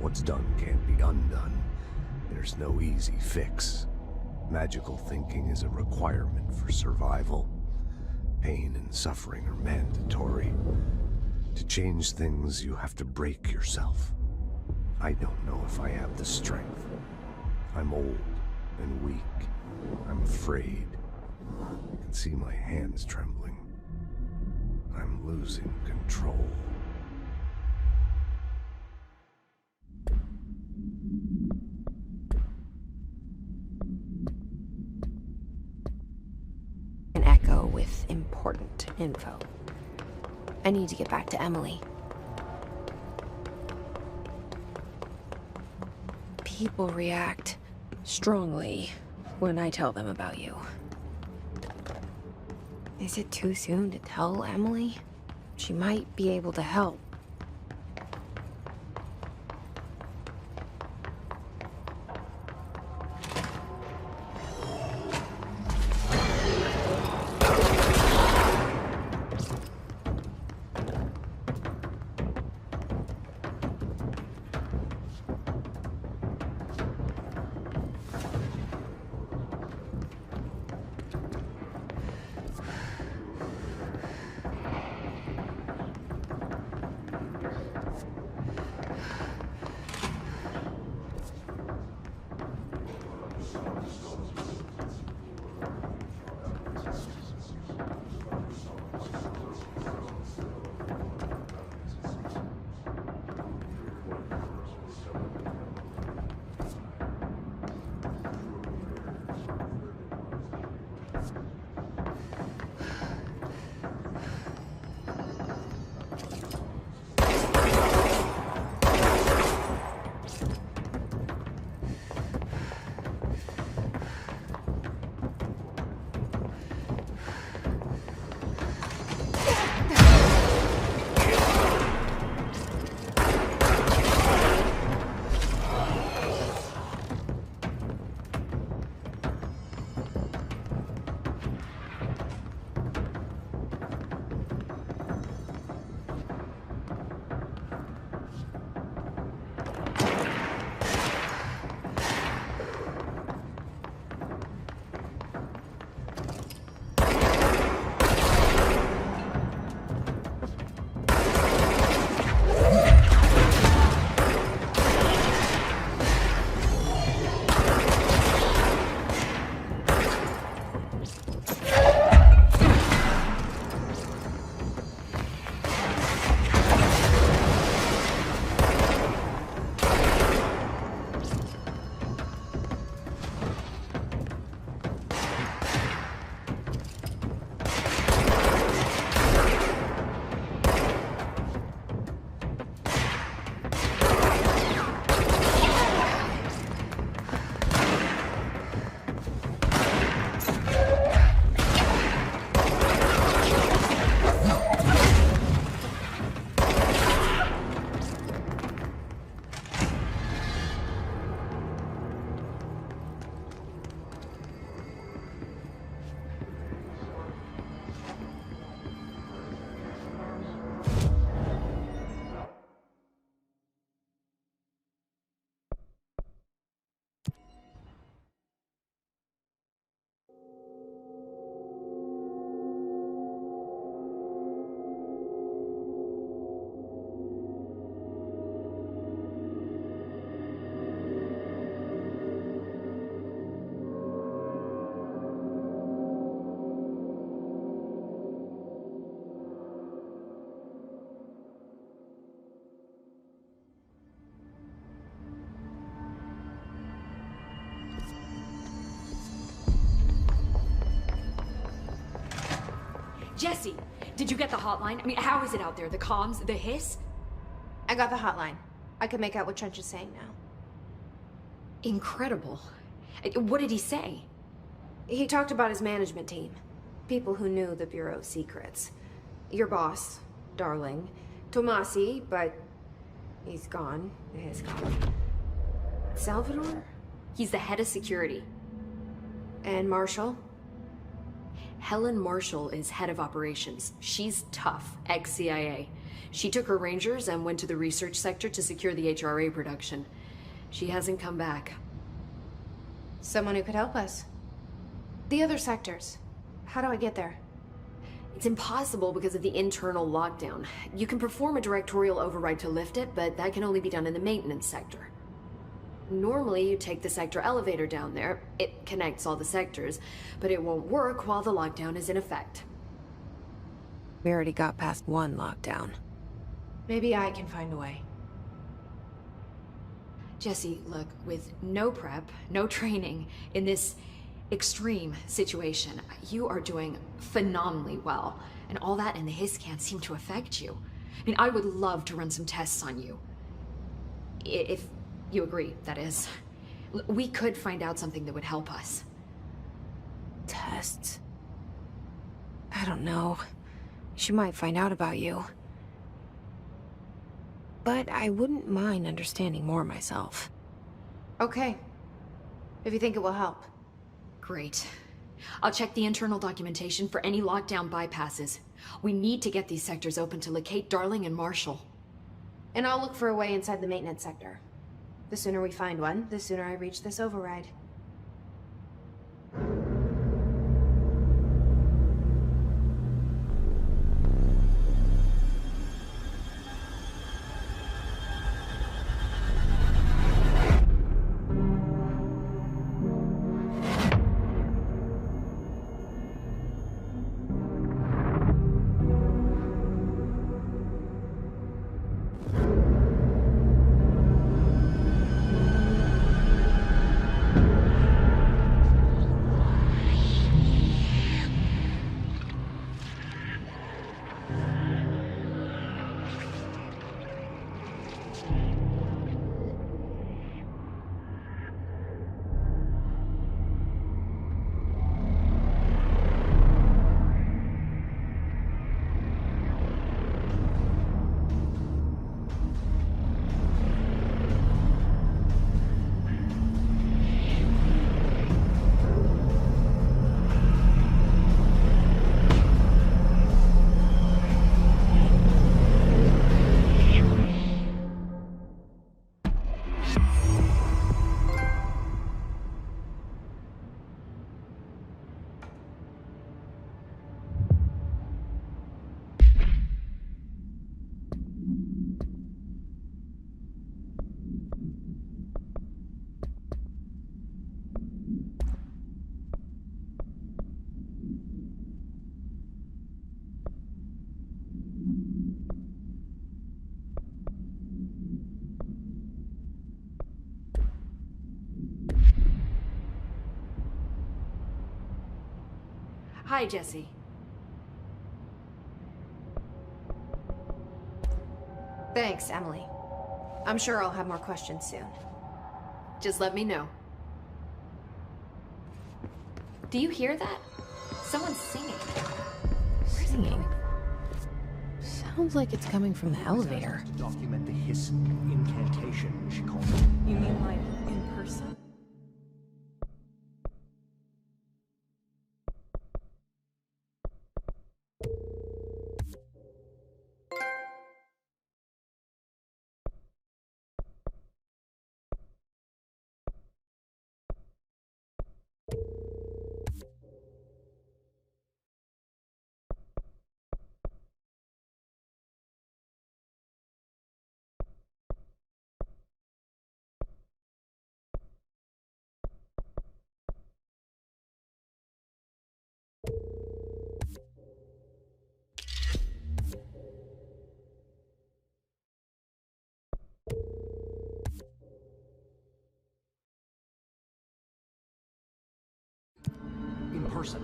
What's done can't be undone. There's no easy fix. Magical thinking is a requirement for survival. Pain and suffering are mandatory. To change things, you have to break yourself. I don't know if I have the strength. I'm old and weak. I'm afraid. I can see my hands trembling. I'm losing control. An echo with important info. I need to get back to Emily. People react strongly when I tell them about you. Is it too soon to tell Emily? She might be able to help. Jesse, did you get the hotline? I mean, how is it out there? The comms, the hiss? I got the hotline. I can make out what Trench is saying now. Incredible. What did he say? He talked about his management team. People who knew the Bureau's secrets. Your boss, Darling. Tomasi, but he's gone. He's gone. Salvador? He's the head of security. And Marshall? Helen Marshall is head of operations. She's tough, ex-CIA. She took her Rangers and went to the research sector to secure the HRA production. She hasn't come back. Someone who could help us. The other sectors. How do I get there? It's impossible because of the internal lockdown. You can perform a directorial override to lift it, but that can only be done in the maintenance sector. Normally, you take the sector elevator down there. It connects all the sectors, but it won't work while the lockdown is in effect. We already got past one lockdown. Maybe I can find a way. Jesse, look, with no prep, no training, in this extreme situation, you are doing phenomenally well. And all that and the hiss can't seem to affect you. I mean, I would love to run some tests on you. If you agree, that is. We could find out something that would help us. Tests? I don't know. She might find out about you. But I wouldn't mind understanding more myself. Okay. If you think it will help. Great. I'll check the internal documentation for any lockdown bypasses. We need to get these sectors open to locate Darling and Marshall. And I'll look for a way inside the maintenance sector. The sooner we find one, the sooner I reach this override. Hi, Jesse. Thanks, Emily. I'm sure I'll have more questions soon. Just let me know. Do you hear that? Someone's singing. Singing? Sounds like it's coming from the elevator. To document the hiss incantation, she called it. You mean like in person? In person.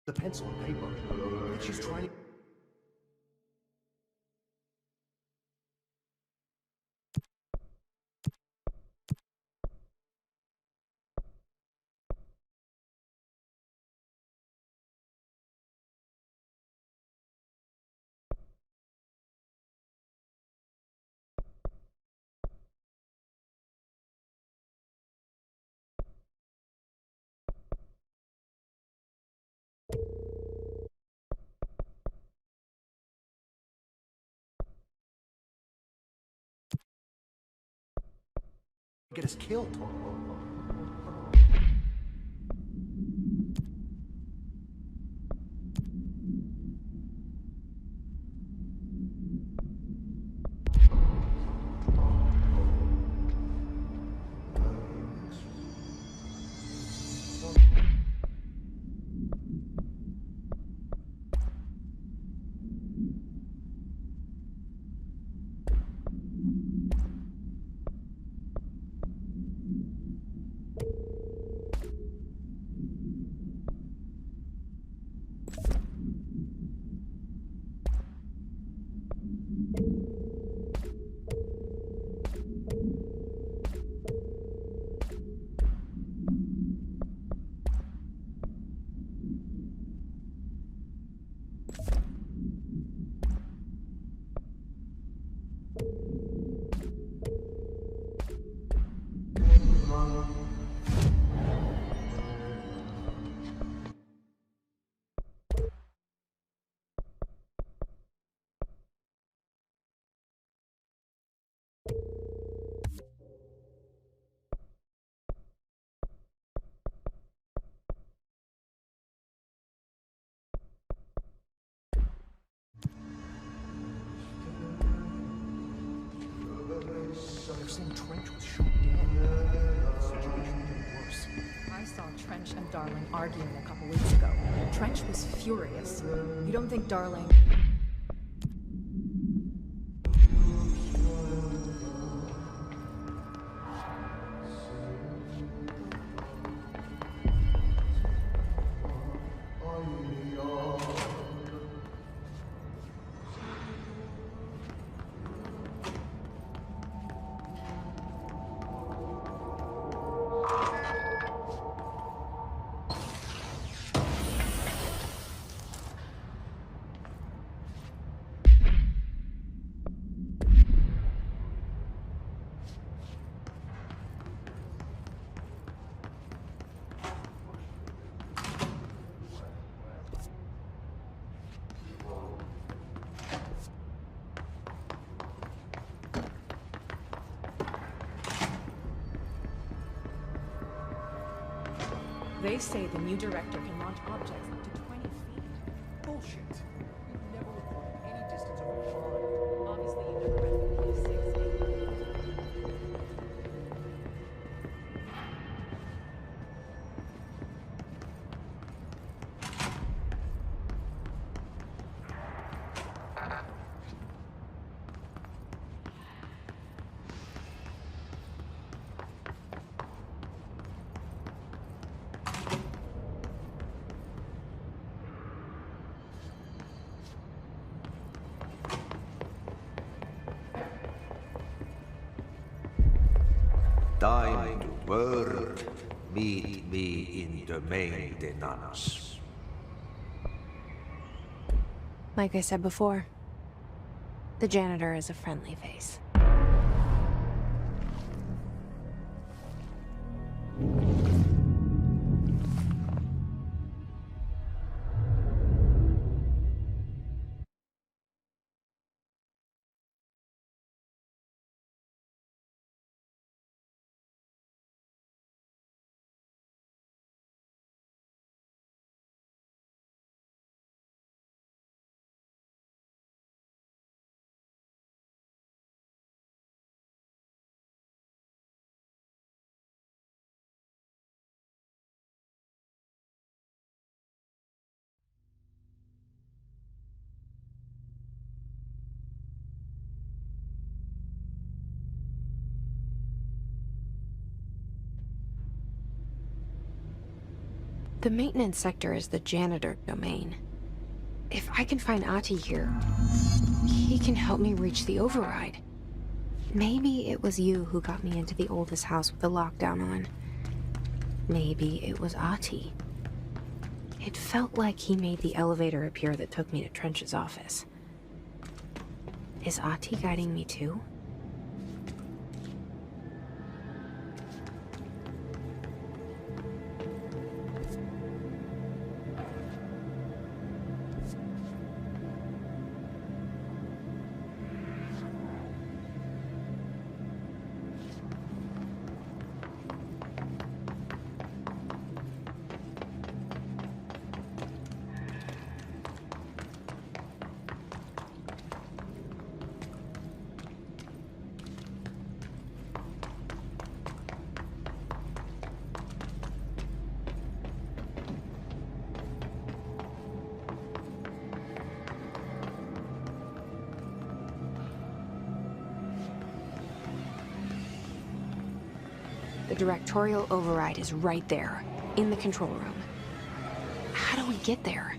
the pencil and paper. I think she's trying to... get us killed. They're saying Trench was shot dead. The situation getting worse. I saw Trench and Darling arguing a couple weeks ago. Trench was furious. You don't think Darling... They say the new director can launch objects up to 20 feet. Bullshit. You've never recorded any distance over 5. Obviously, you never read the P60. Time to work. Meet me in the maintenance. Like I said before, the janitor is a friendly face. The maintenance sector is the janitor domain. If I can find Ahti here, he can help me reach the override. Maybe it was you who got me into the oldest house with the lockdown on. Maybe it was Ahti. It felt like he made the elevator appear that took me to Trench's office. Is Ahti guiding me too? The directorial override is right there, in the control room. How do we get there?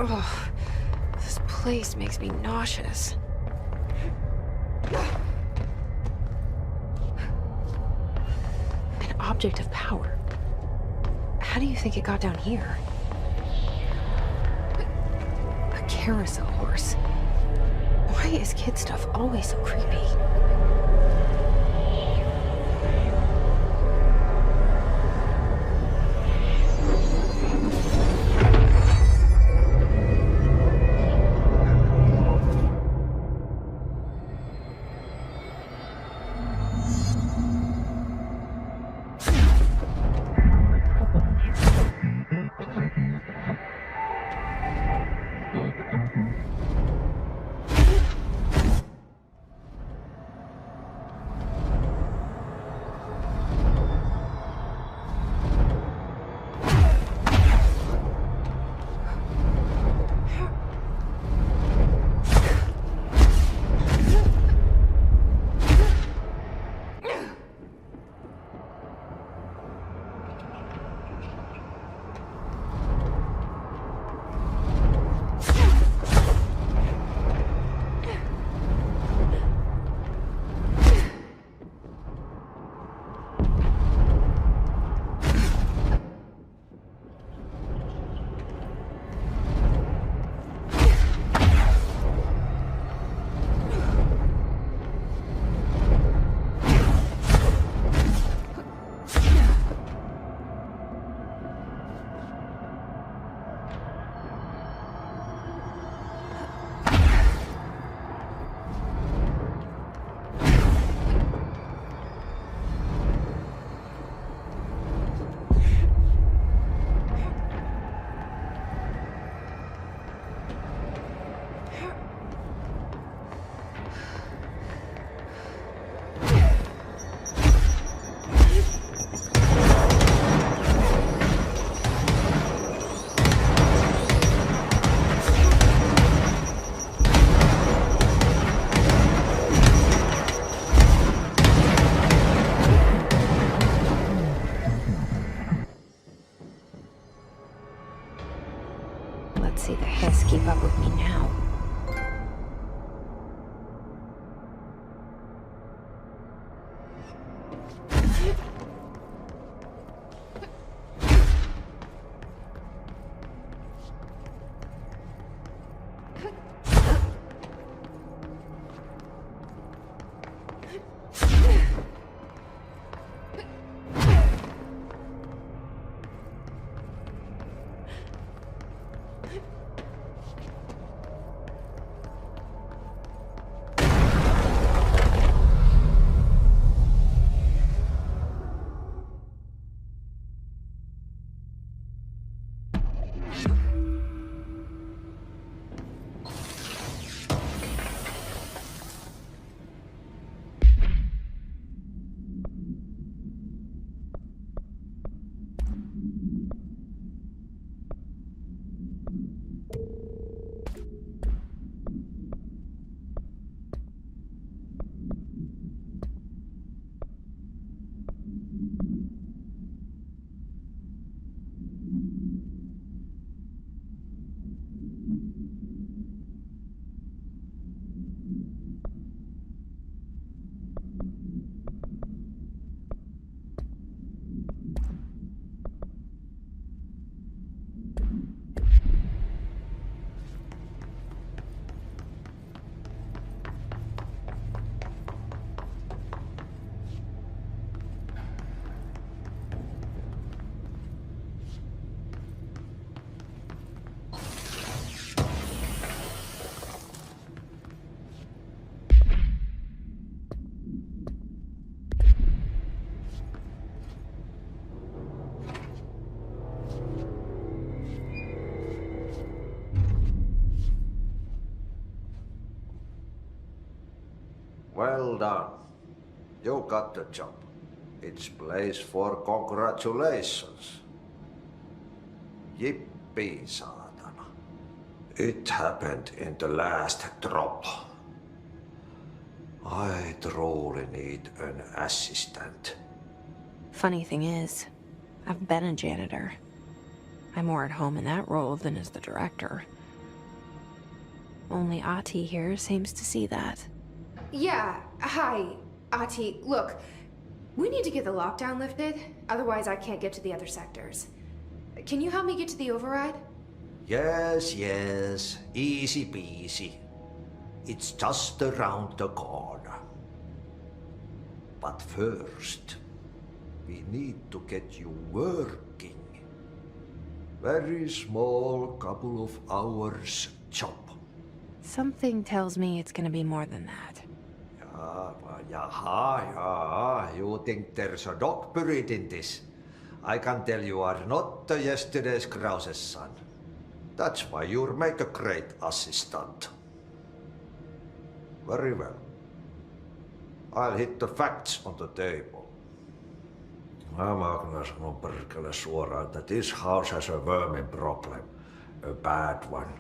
Ugh, this place makes me nauseous. An object of power. How do you think it got down here? A carousel horse. Why is kid stuff always so creepy? Let's see the Hiss keep up with me now. Well done. You got the job. It's place for congratulations. Yippee, saatana. It happened in the last drop. I truly need an assistant. Funny thing is, I've been a janitor. I'm more at home in that role than as the director. Only Ati here seems to see that. Yeah, hi, Ati. Look, we need to get the lockdown lifted, otherwise I can't get to the other sectors. Can you help me get to the override? Yes, yes. Easy peasy. It's just around the corner. But first, we need to get you working. Very small, couple of hours job. Something tells me it's gonna be more than that. Yeah. You think there's a dog buried in this? I can tell you are not yesterday's Krause's son. That's why you'll make a great assistant. Very well. I'll hit the facts on the table. Mä kyllä sanon perkele suoraan, that this house has a vermin problem. A bad one.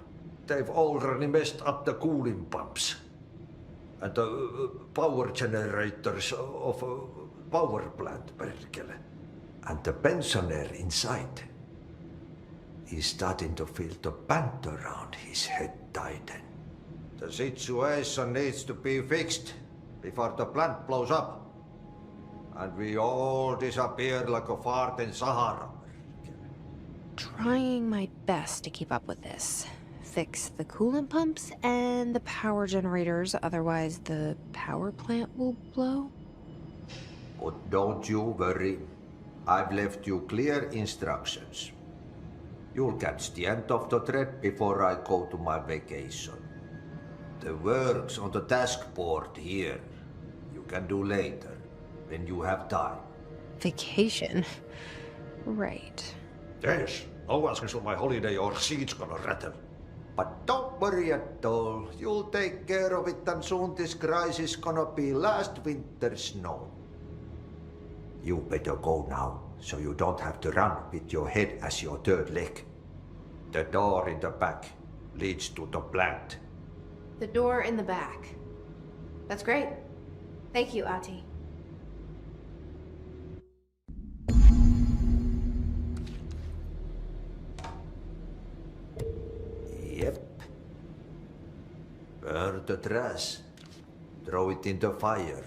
They've already messed up the cooling pumps. And the power generators of a power plant, perkele. And the pensioner inside is starting to feel the band around his head tighten. The situation needs to be fixed before the plant blows up. And we all disappear like a fart in Sahara. Trying my best to keep up with this. Fix the coolant pumps and the power generators, otherwise the power plant will blow. But don't you worry. I've left you clear instructions. You'll catch the end of the thread before I go to my vacation. The work's on the task board here. You can do later, when you have time. Vacation? Right. Yes, no one's on my holiday or seat's gonna rattle. But don't worry at all. You'll take care of it and soon this crisis gonna be last winter's snow. You better go now, so you don't have to run with your head as your third leg. The door in the back leads to the plant. The door in the back. That's great. Thank you, Ati. Yep. Burn the trash. Throw it in the fire.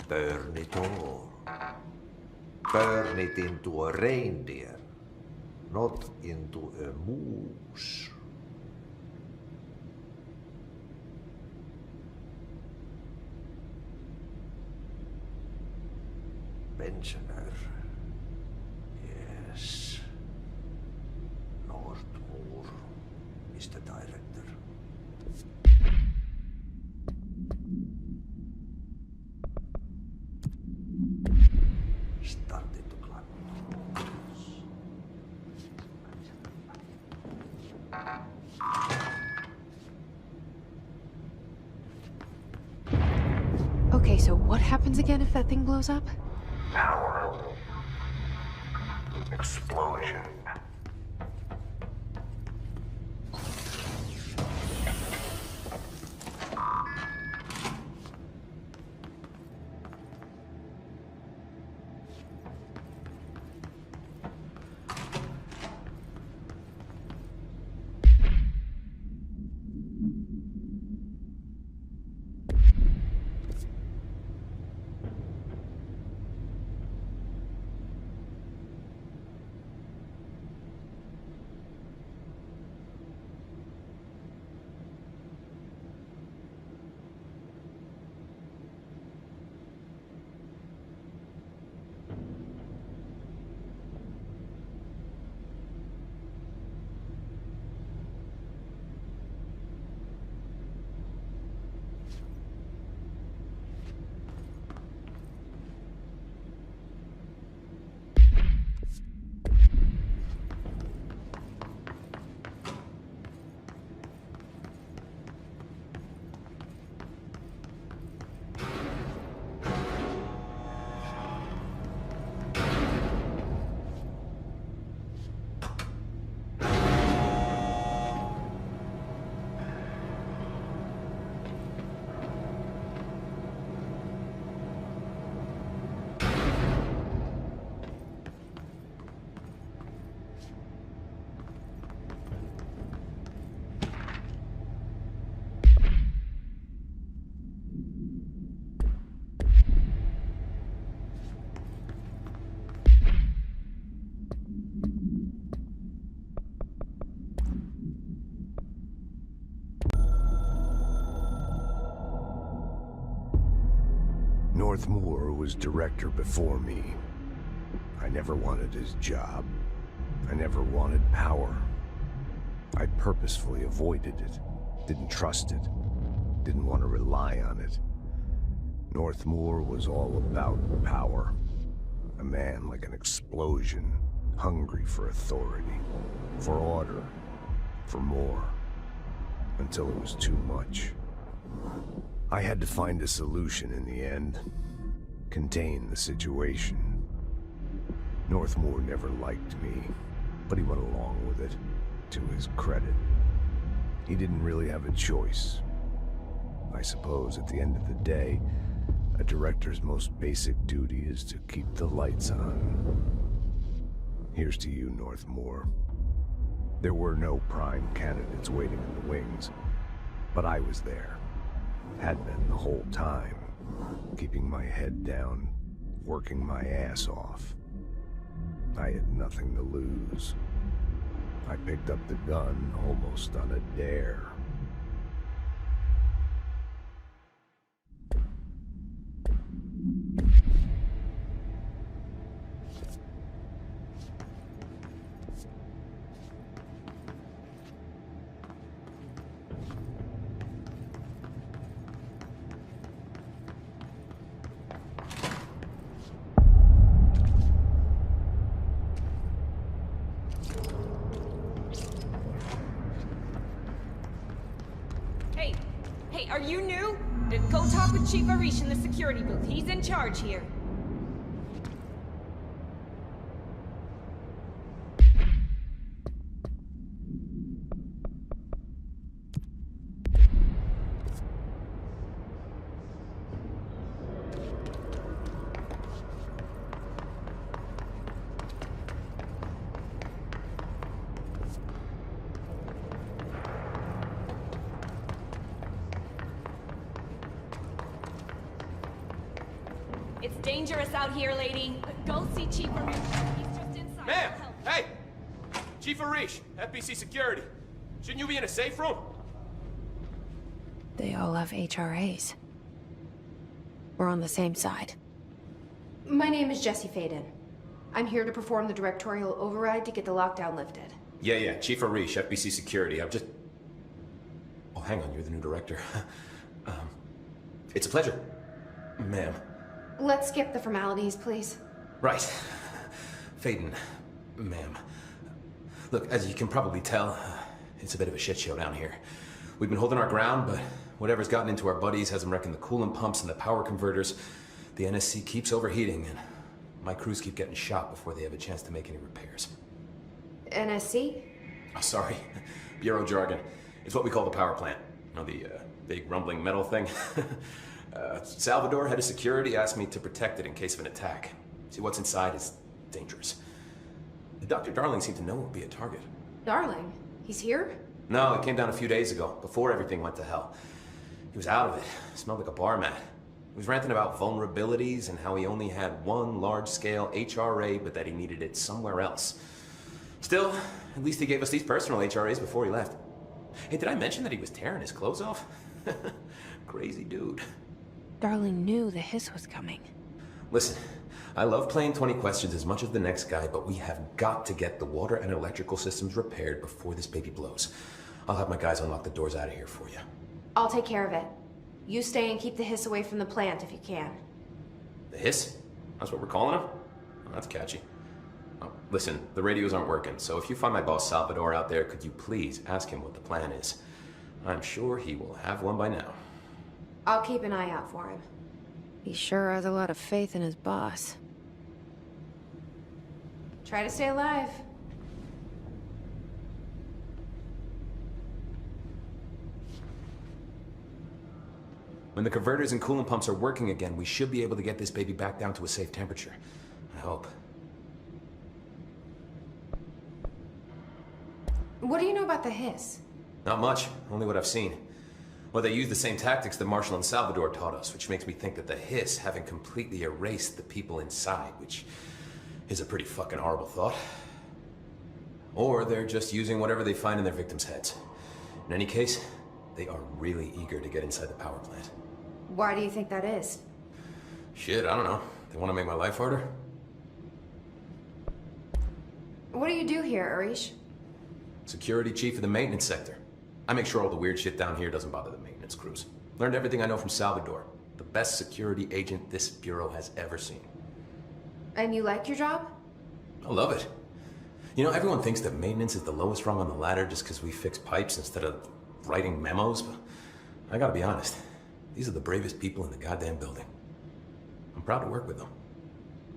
Burn it all. Burn it into a reindeer, not into a moose. Pensioner. Yes. Northmoor, Mr. Director. Starting to climb. Okay, so what happens again if that thing blows up? Power. Explosion. North Moore was director before me. I never wanted his job. I never wanted power. I purposefully avoided it, didn't trust it, didn't want to rely on it. North Moore was all about power. A man like an explosion, hungry for authority, for order, for more, until it was too much. I had to find a solution in the end, contain the situation. North Moore never liked me, but he went along with it, to his credit. He didn't really have a choice. I suppose at the end of the day, a director's most basic duty is to keep the lights on. Here's to you, North Moore. There were no prime candidates waiting in the wings, but I was there. Had been the whole time, keeping my head down, working my ass off. I had nothing to lose. I picked up the gun almost on a dare. Hey, are you new? Then go talk with Chief Arish in the security booth. He's in charge here. It's dangerous out here, lady. Go see Chief Arish. He's just inside. Ma'am! Hey! Chief Arish, FBC Security. Shouldn't you be in a safe room? They all have HRAs. We're on the same side. My name is Jesse Faden. I'm here to perform the directorial override to get the lockdown lifted. Yeah, Chief Arish, FBC Security. I'm just... Oh, hang on, you're the new director. It's a pleasure, ma'am. Let's skip the formalities, please. Right. Faden, ma'am. Look, as you can probably tell, it's a bit of a shit show down here. We've been holding our ground, but whatever's gotten into our buddies has them wrecking the coolant pumps and the power converters. The NSC keeps overheating, and my crews keep getting shot before they have a chance to make any repairs. NSC? Oh, sorry. Bureau jargon. It's what we call the power plant. You know, the big rumbling metal thing? Salvador, head of security, asked me to protect it in case of an attack. See, what's inside is dangerous. Dr. Darling seemed to know it would be a target. Darling? He's here? No, he came down a few days ago, before everything went to hell. He was out of it. Smelled like a bar mat. He was ranting about vulnerabilities and how he only had one large-scale HRA, but that he needed it somewhere else. Still, at least he gave us these personal HRAs before he left. Hey, did I mention that he was tearing his clothes off? Crazy dude. Darling knew the hiss was coming. Listen, I love playing 20 questions as much as the next guy, but we have got to get the water and electrical systems repaired before this baby blows. I'll have my guys unlock the doors out of here for you. I'll take care of it. You stay and keep the hiss away from the plant if you can. The hiss? That's what we're calling him? Oh, that's catchy. Oh, listen, the radios aren't working, so if you find my boss Salvador out there, could you please ask him what the plan is? I'm sure he will have one by now. I'll keep an eye out for him. He sure has a lot of faith in his boss. Try to stay alive. When the converters and coolant pumps are working again, we should be able to get this baby back down to a safe temperature. I hope. What do you know about the hiss? Not much, only what I've seen. Well, they use the same tactics that Marshall and Salvador taught us, which makes me think that the hiss haven't completely erased the people inside, which is a pretty fucking horrible thought. Or they're just using whatever they find in their victims' heads. In any case, they are really eager to get inside the power plant. Why do you think that is? Shit, I don't know. They want to make my life harder? What do you do here, Arish? Security chief of the maintenance sector. I make sure all the weird shit down here doesn't bother the maintenance crews. Learned everything I know from Salvador. The best security agent this bureau has ever seen. And you like your job? I love it. You know, everyone thinks that maintenance is the lowest rung on the ladder just because we fix pipes instead of writing memos, but I gotta be honest. These are the bravest people in the goddamn building. I'm proud to work with them.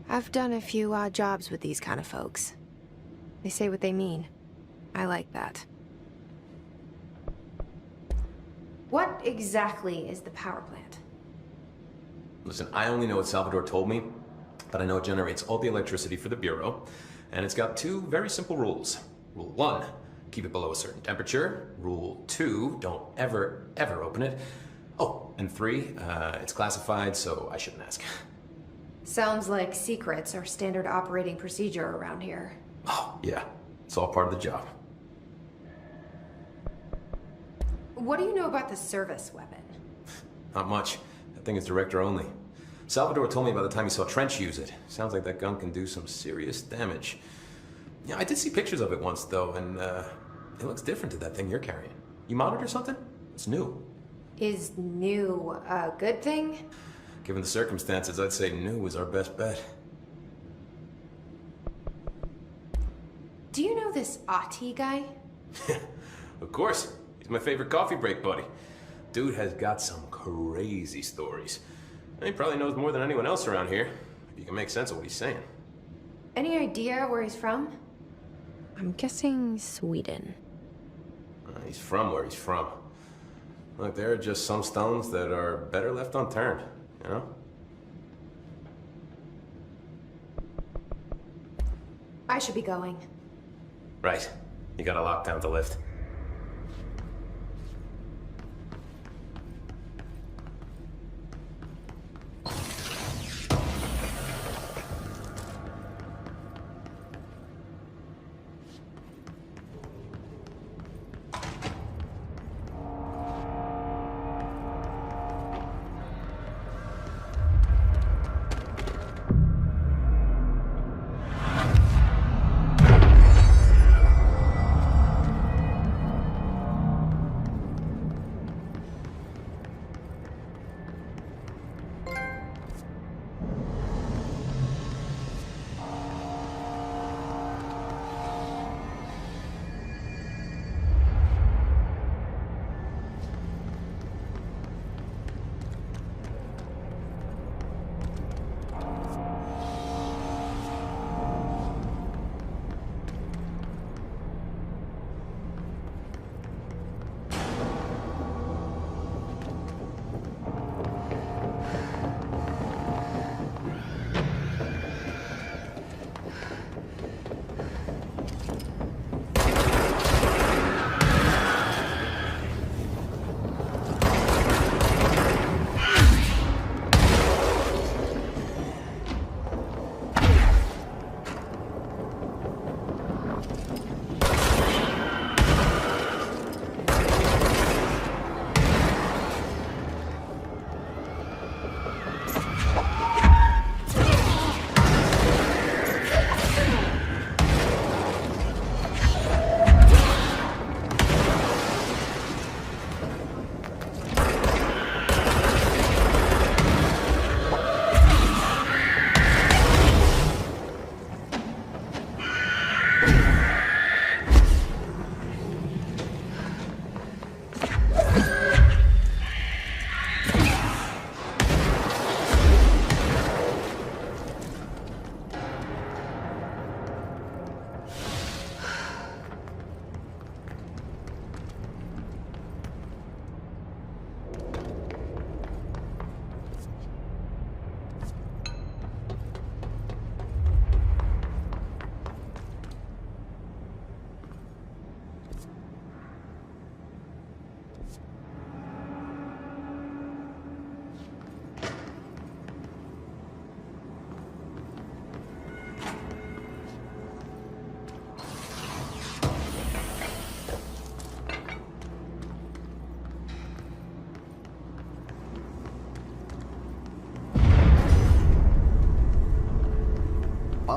I've done a few odd jobs with these kind of folks. They say what they mean. I like that. What exactly is the power plant? Listen, I only know what Salvador told me, but I know it generates all the electricity for the Bureau, and it's got two very simple rules. Rule 1, keep it below a certain temperature. Rule 2, don't ever open it. Oh, and 3, it's classified, so I shouldn't ask. Sounds like secrets are standard operating procedure around here. Oh, yeah. It's all part of the job. What do you know about the service weapon? Not much. That thing is director only. Salvador told me by the time he saw Trench use it. Sounds like that gun can do some serious damage. Yeah, I did see pictures of it once, though, and it looks different to that thing you're carrying. You monitor something? It's new. Is new a good thing? Given the circumstances, I'd say new is our best bet. Do you know this Ati guy? Of course. He's my favorite coffee break buddy. Dude has got some crazy stories. And he probably knows more than anyone else around here. If you can make sense of what he's saying. Any idea where he's from? I'm guessing Sweden. He's from where he's from. Look, there are just some stones that are better left unturned, you know? I should be going. Right. You got a lockdown to lift.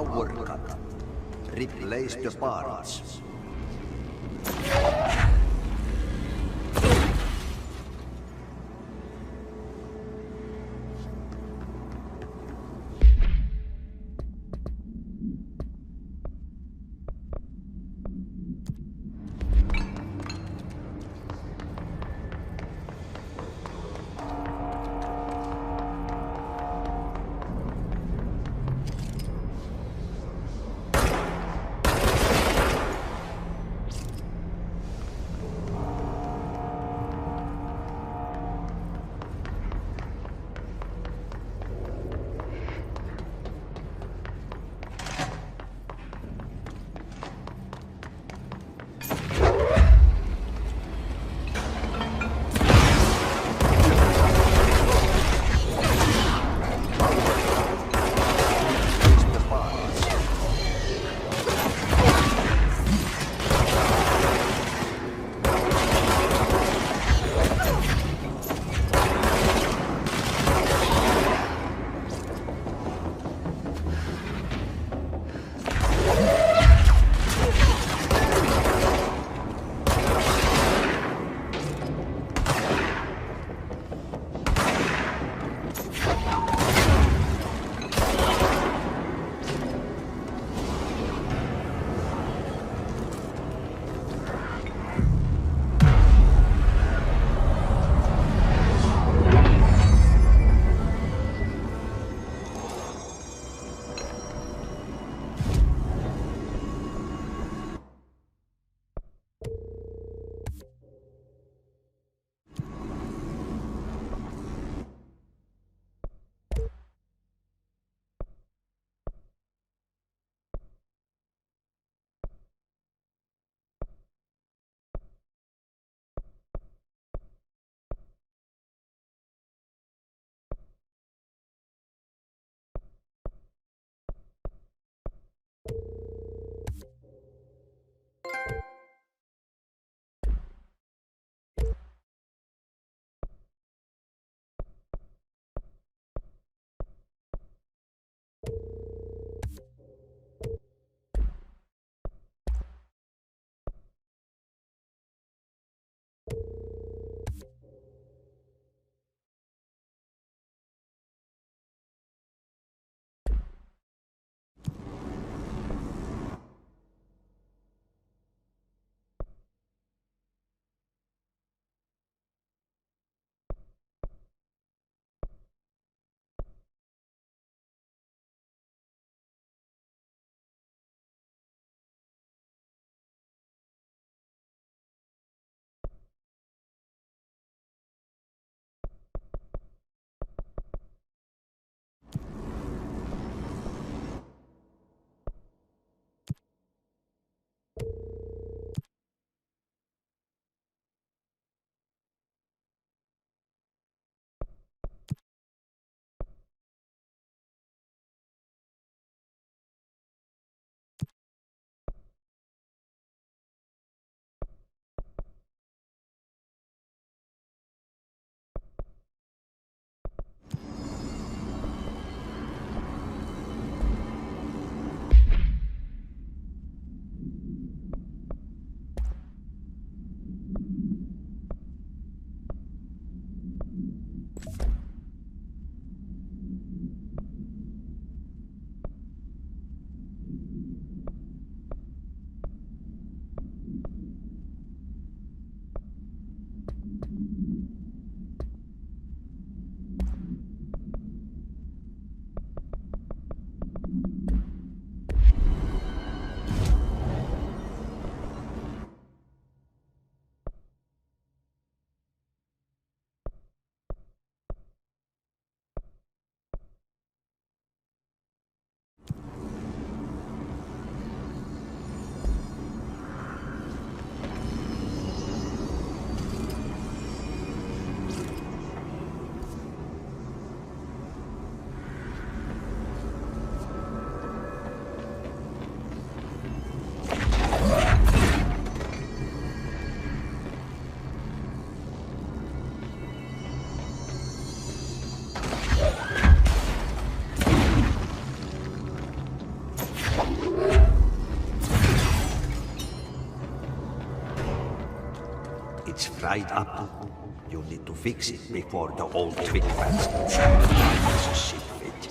Power cut. Replace the parts. right up. You need to fix it before the old twin bastards see fit.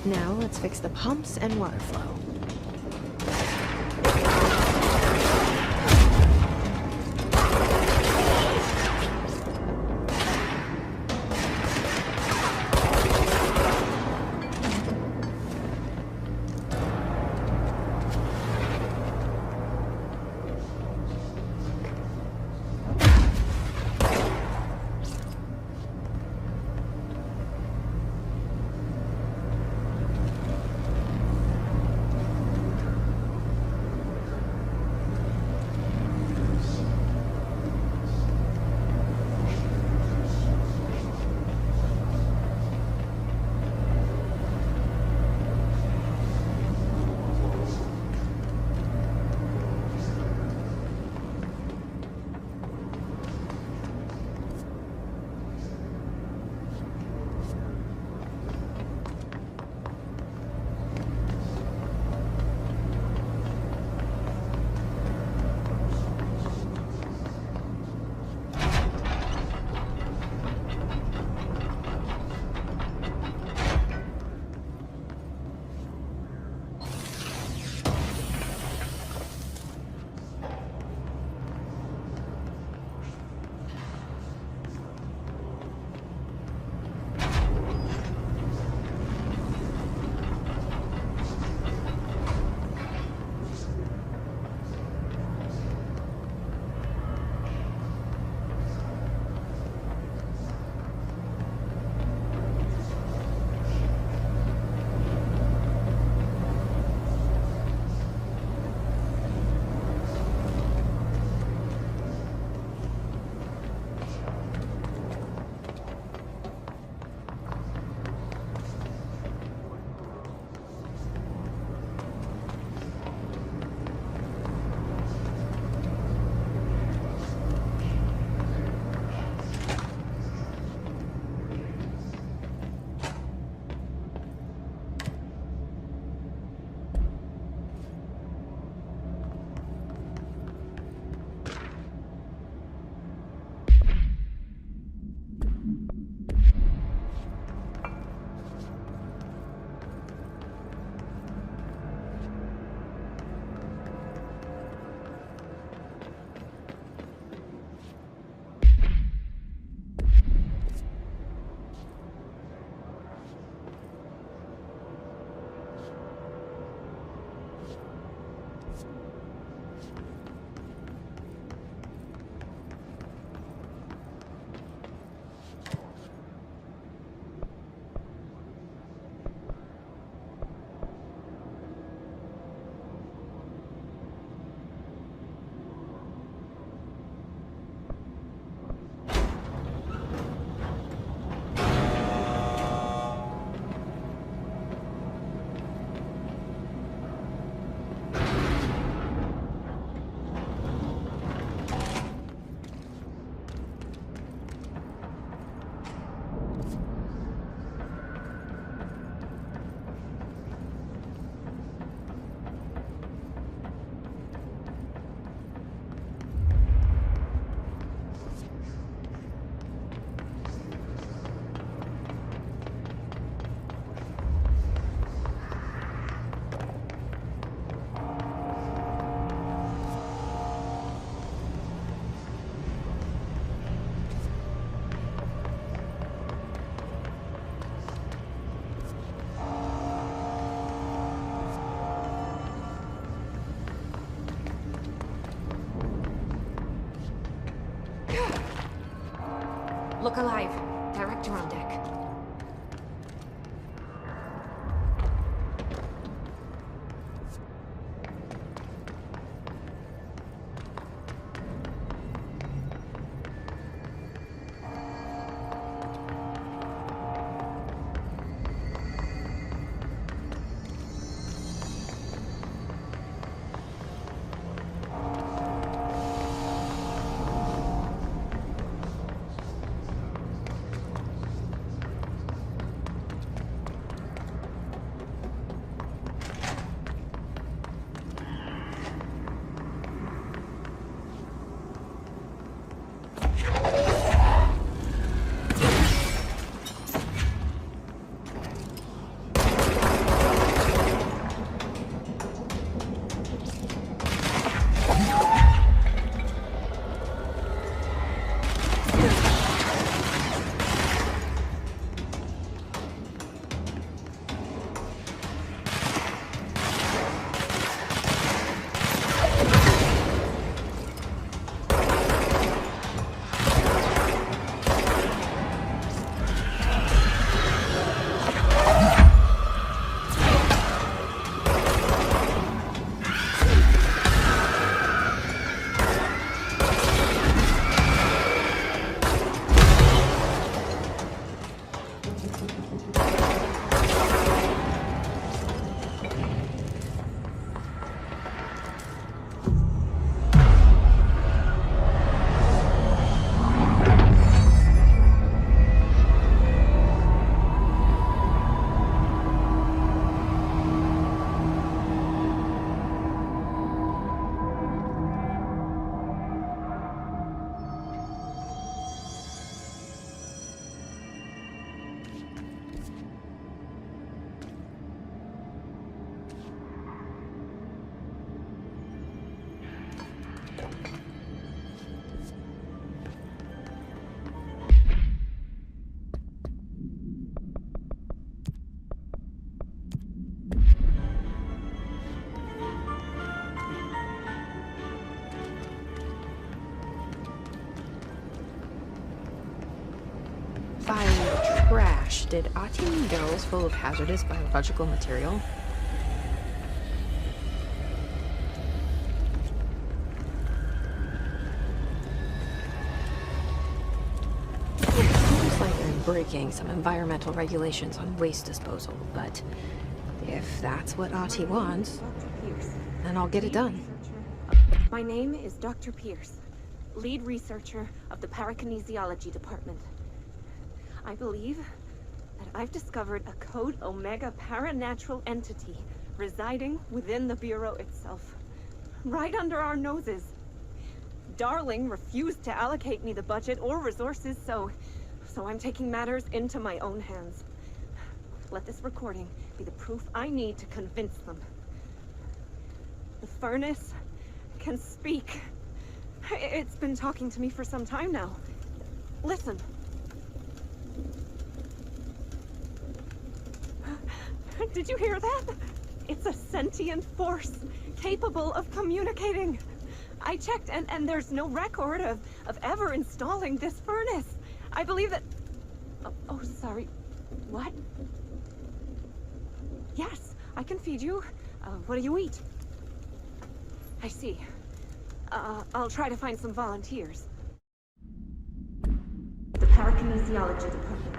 Now let's fix the pumps and water flow. Look alive. Director on deck. By trash, did Ati mean barrels full of hazardous biological material? Seems like I'm breaking some environmental regulations on waste disposal, but if that's what Ati wants, then I'll get it done. My name is Dr. Pierce, lead researcher of the Parakinesiology Department. I believe that I've discovered a Code Omega paranatural entity residing within the Bureau itself, right under our noses. Darling refused to allocate me the budget or resources, so I'm taking matters into my own hands. Let this recording be the proof I need to convince them. The furnace can speak. It's been talking to me for some time now. Listen. Did you hear that? It's a sentient force, capable of communicating. I checked, and there's no record of ever installing this furnace. I believe that... Oh, sorry. What? Yes, I can feed you. What do you eat? I see. I'll try to find some volunteers. The Parakinesiology Department.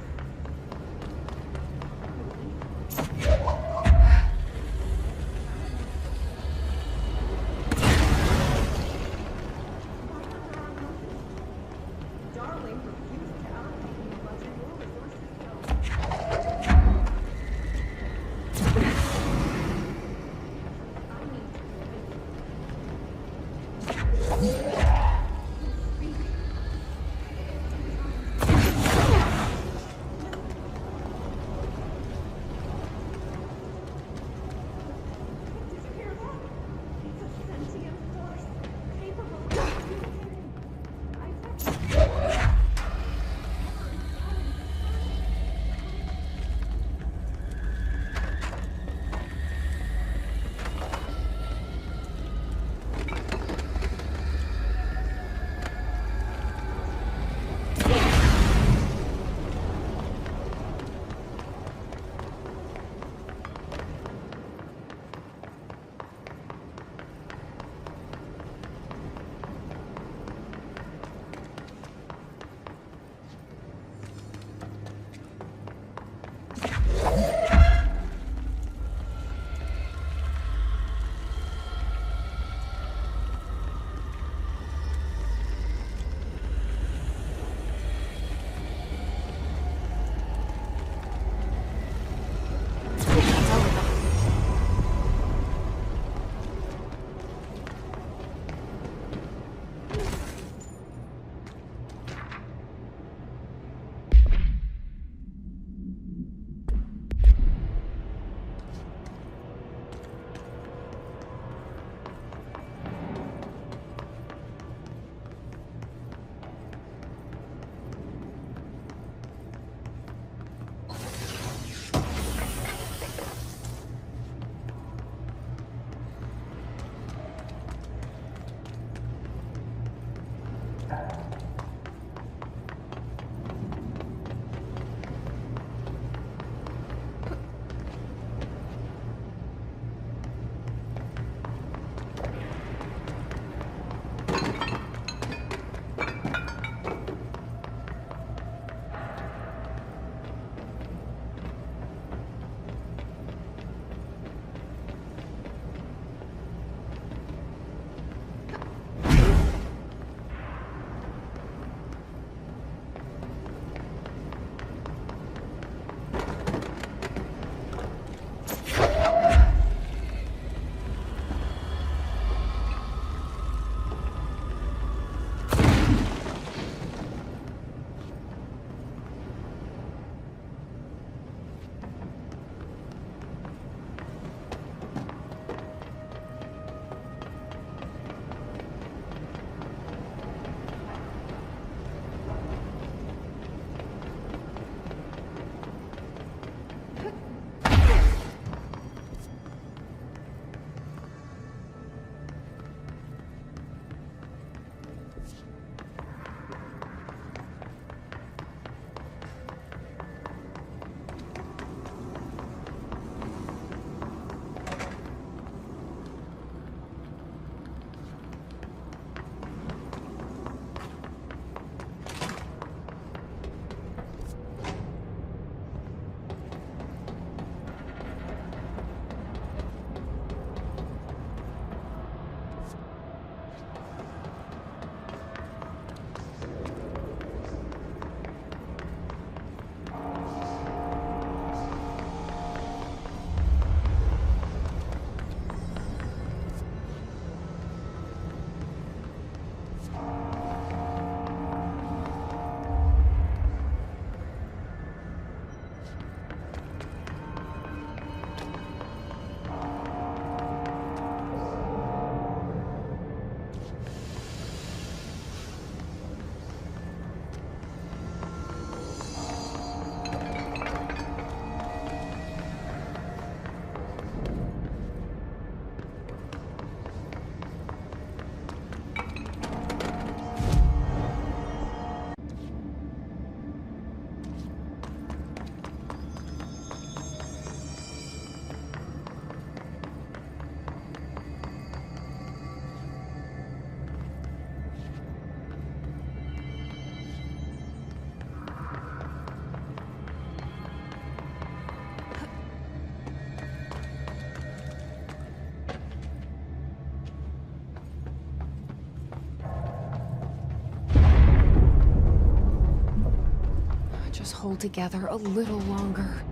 hold together a little longer.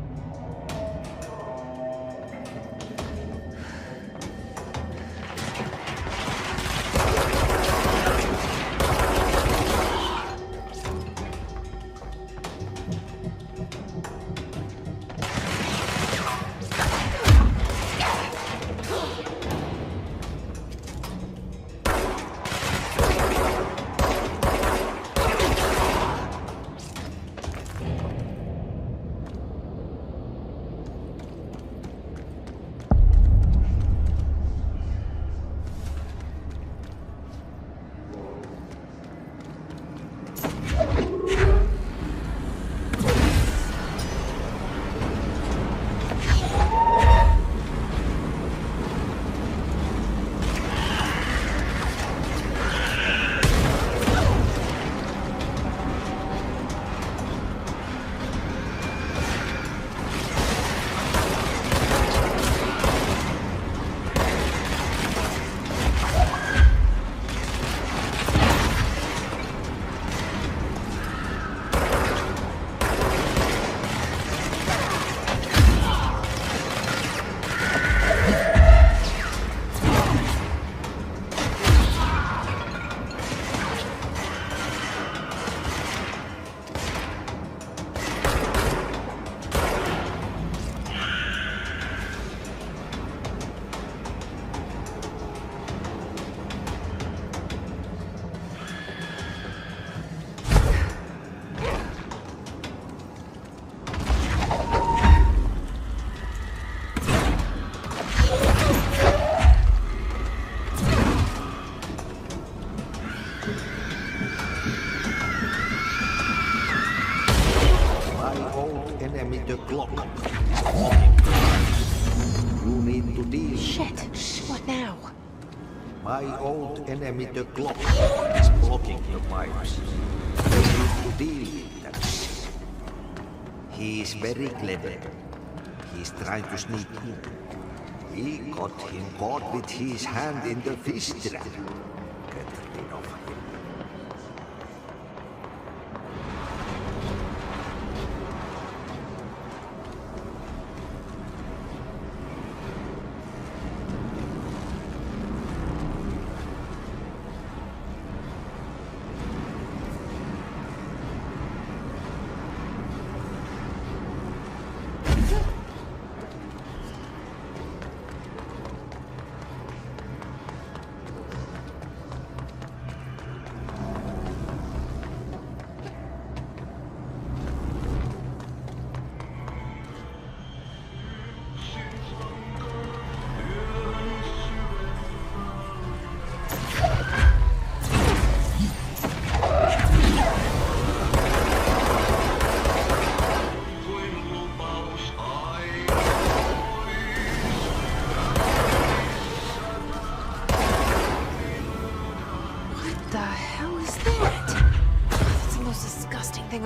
enemy the clock. You need to deal. Shit. What now? My old enemy the clock is blocking the pipes. You need to deal with that. He is very clever. He's trying to sneak in. We got him caught with his hand in the fish trap. Get rid of him.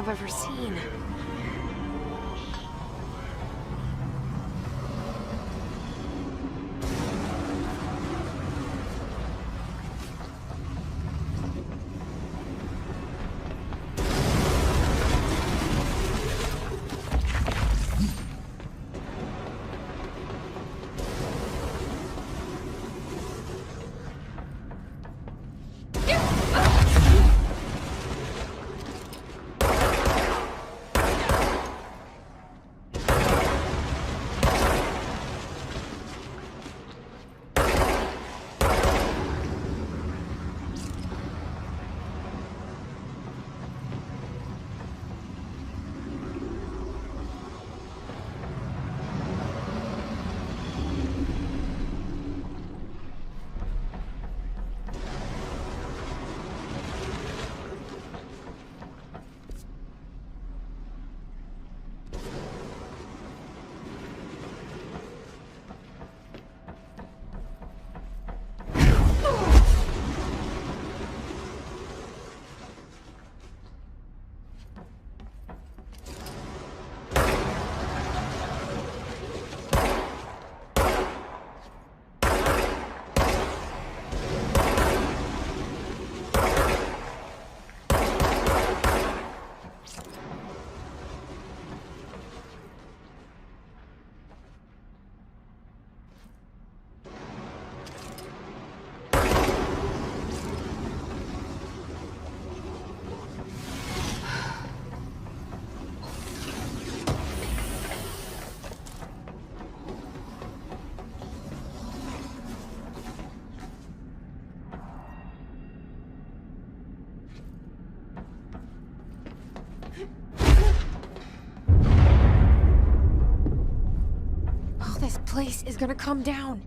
I've ever seen. place is gonna come down.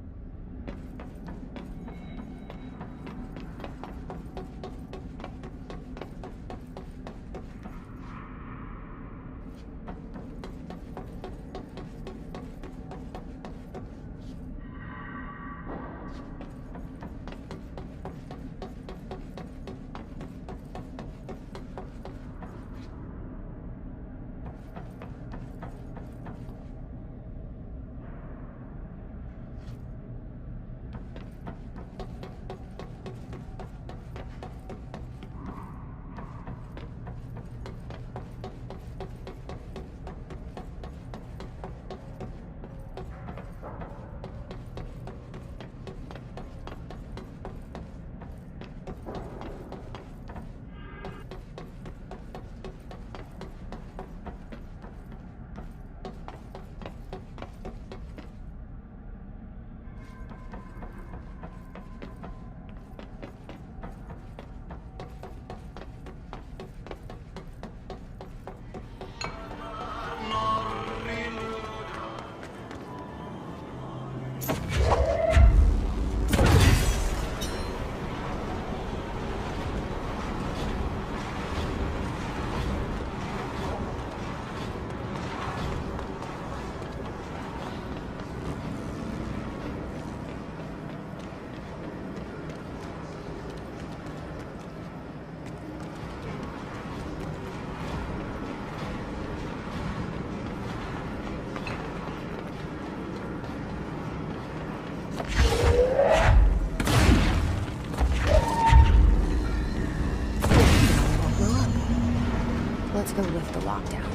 Let's go lift the lockdown.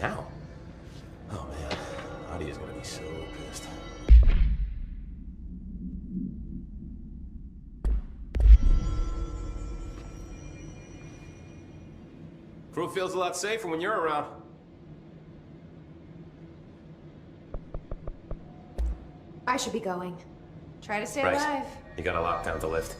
Now? Oh man, Nadia's gonna be so pissed. Crew feels a lot safer when you're around. I should be going. Try to stay Right. alive. You got a lockdown to lift.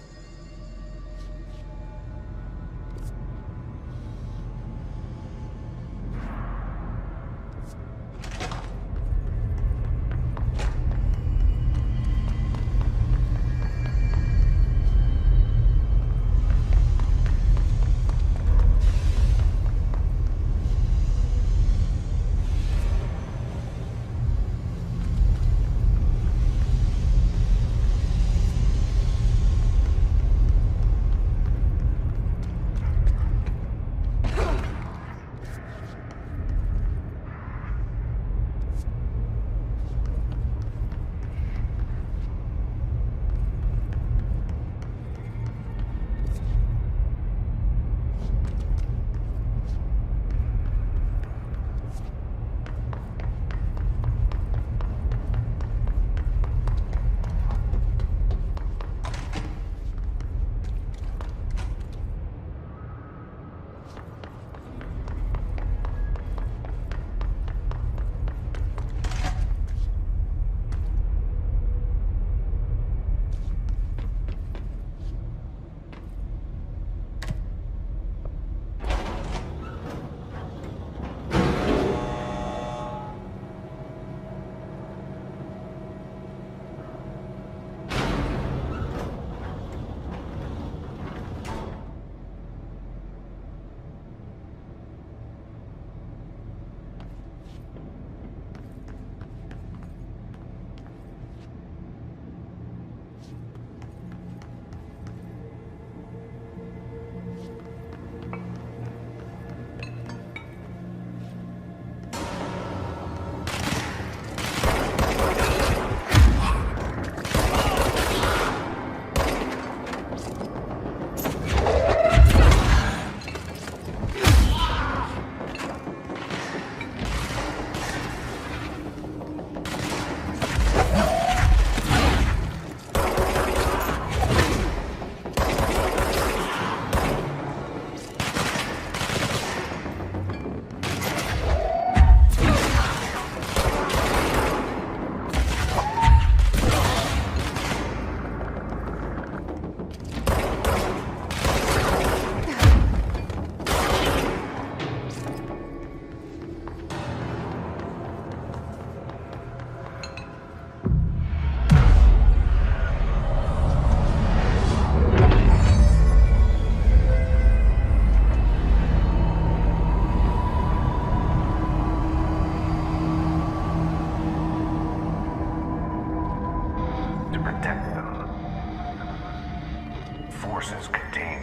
Forces contain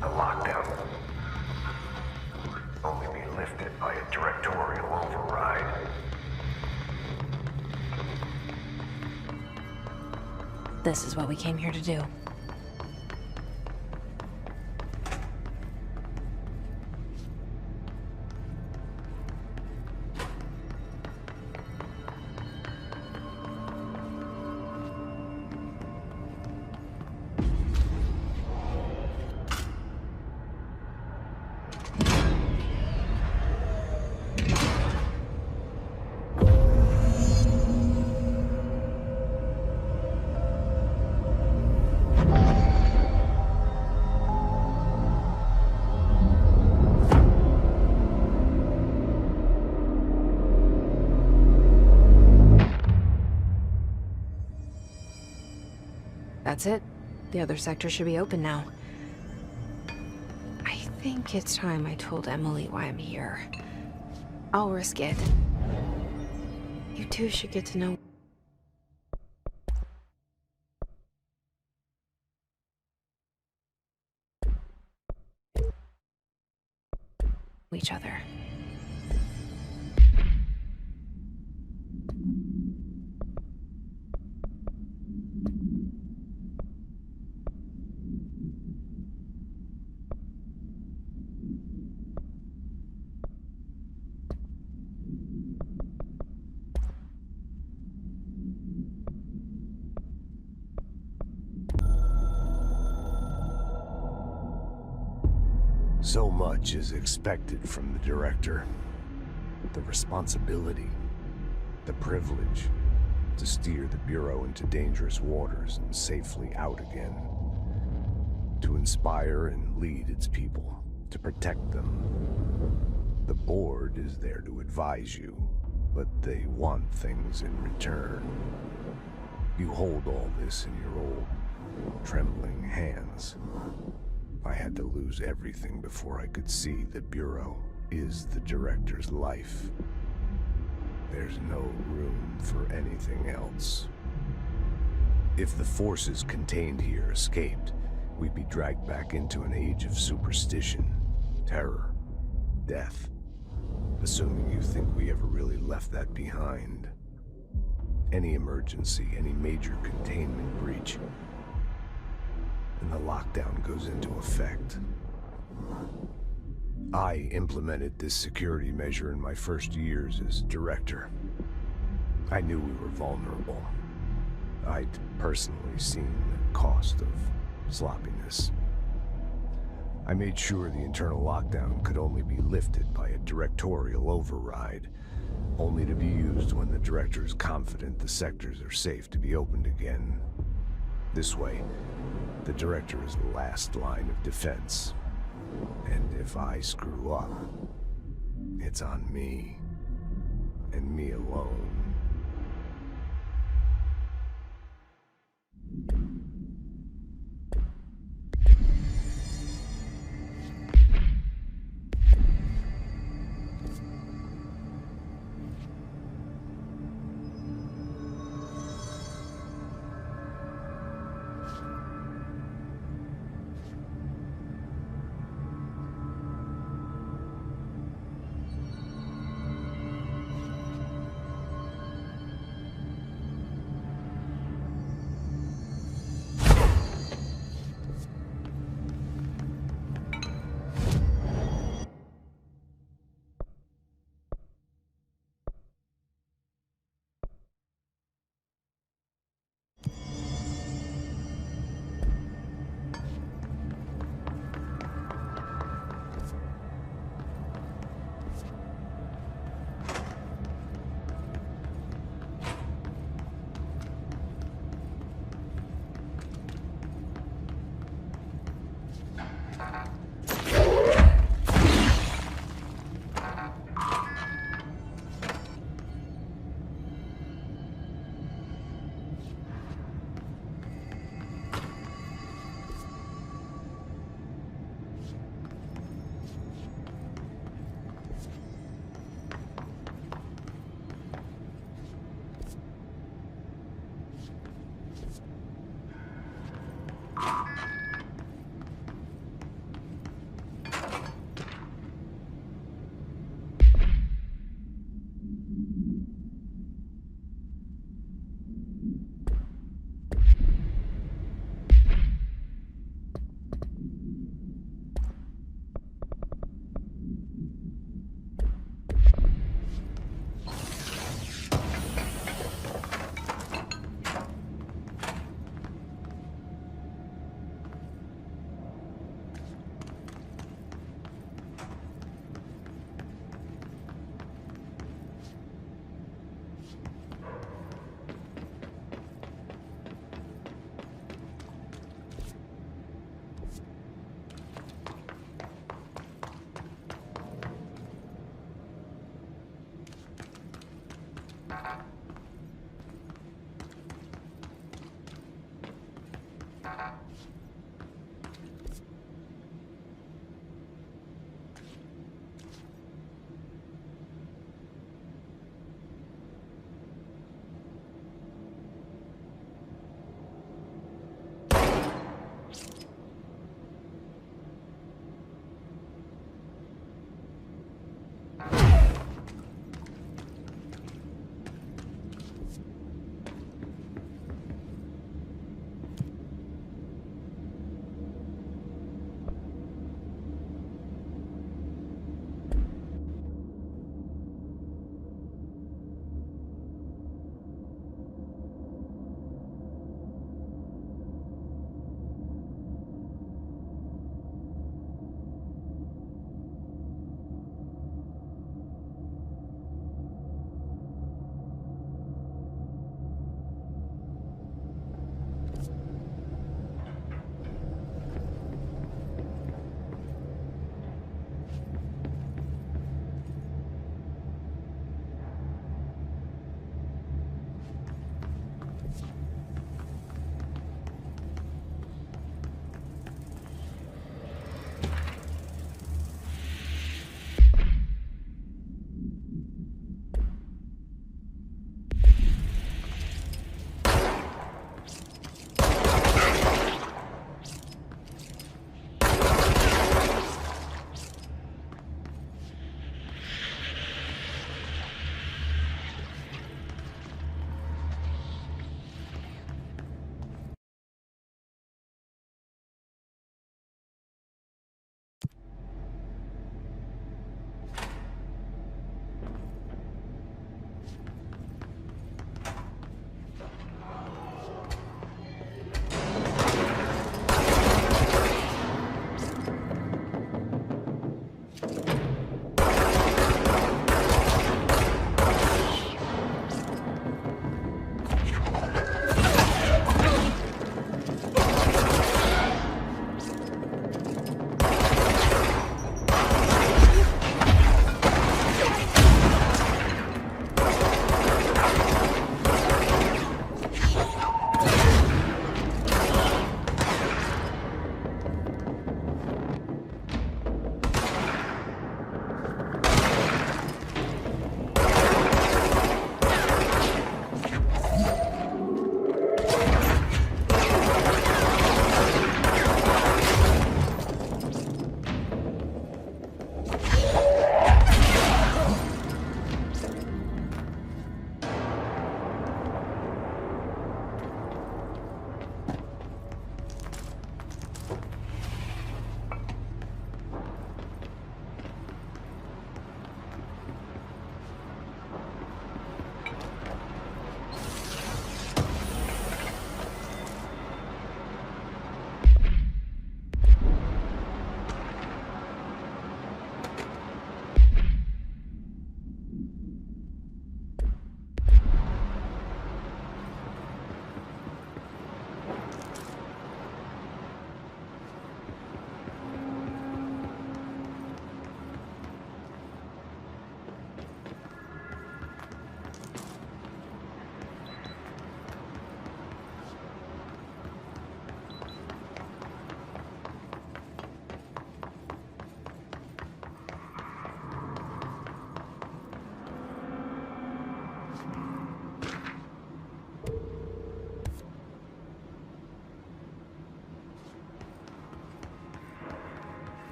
the lockdown. Only be lifted by a directorial override. This is what we came here to do. That's it. The other sector should be open now. I think it's time I told Emily why I'm here. I'll risk it. You two should get to know each other. So much is expected from the director. The responsibility, the privilege to steer the Bureau into dangerous waters and safely out again. To inspire and lead its people, to protect them. The board is there to advise you, but they want things in return. You hold all this in your old, trembling hands. I had to lose everything before I could see the Bureau is the director's life. There's no room for anything else. If the forces contained here escaped, we'd be dragged back into an age of superstition, terror, death. Assuming you think we ever really left that behind. Any emergency, any major containment breach, and the lockdown goes into effect. I implemented this security measure in my first years as director. I knew we were vulnerable. I'd personally seen the cost of sloppiness. I made sure the internal lockdown could only be lifted by a directorial override, only to be used when the director is confident the sectors are safe to be opened again. This way, the director is the last line of defense. And if I screw up, it's on me, and me alone.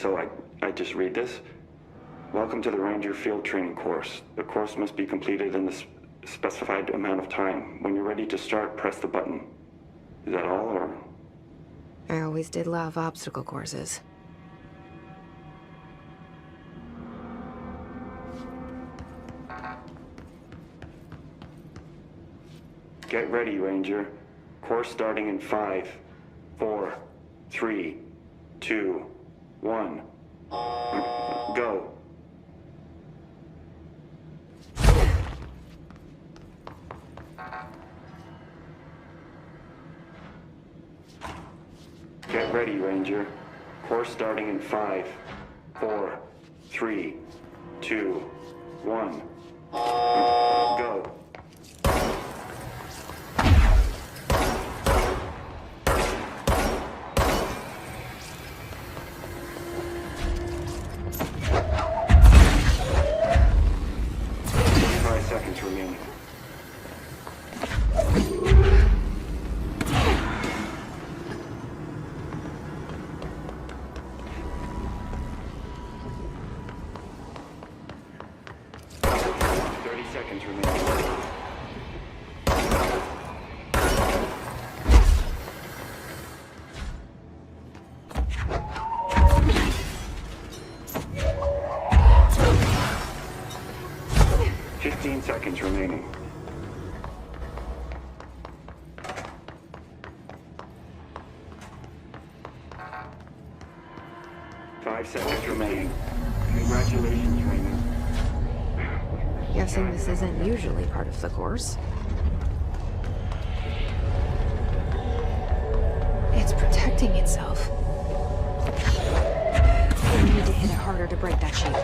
So I just read this. Welcome to the Ranger Field Training course. The course must be completed in the specified amount of time. When you're ready to start, press the button. Is that all, or? I always did love obstacle courses. Get ready, Ranger. Course starting in 5, 4, 3, 2, 1. Go. Get ready, Ranger. Course starting in 5, 4, 3, 2, 1. Go. Seconds remaining. Seconds remaining. 15 seconds remaining. 5 seconds remaining. Congratulations, Ranger. Guessing this isn't usually part of the course. It's protecting itself. I need to hit it harder to break that shield.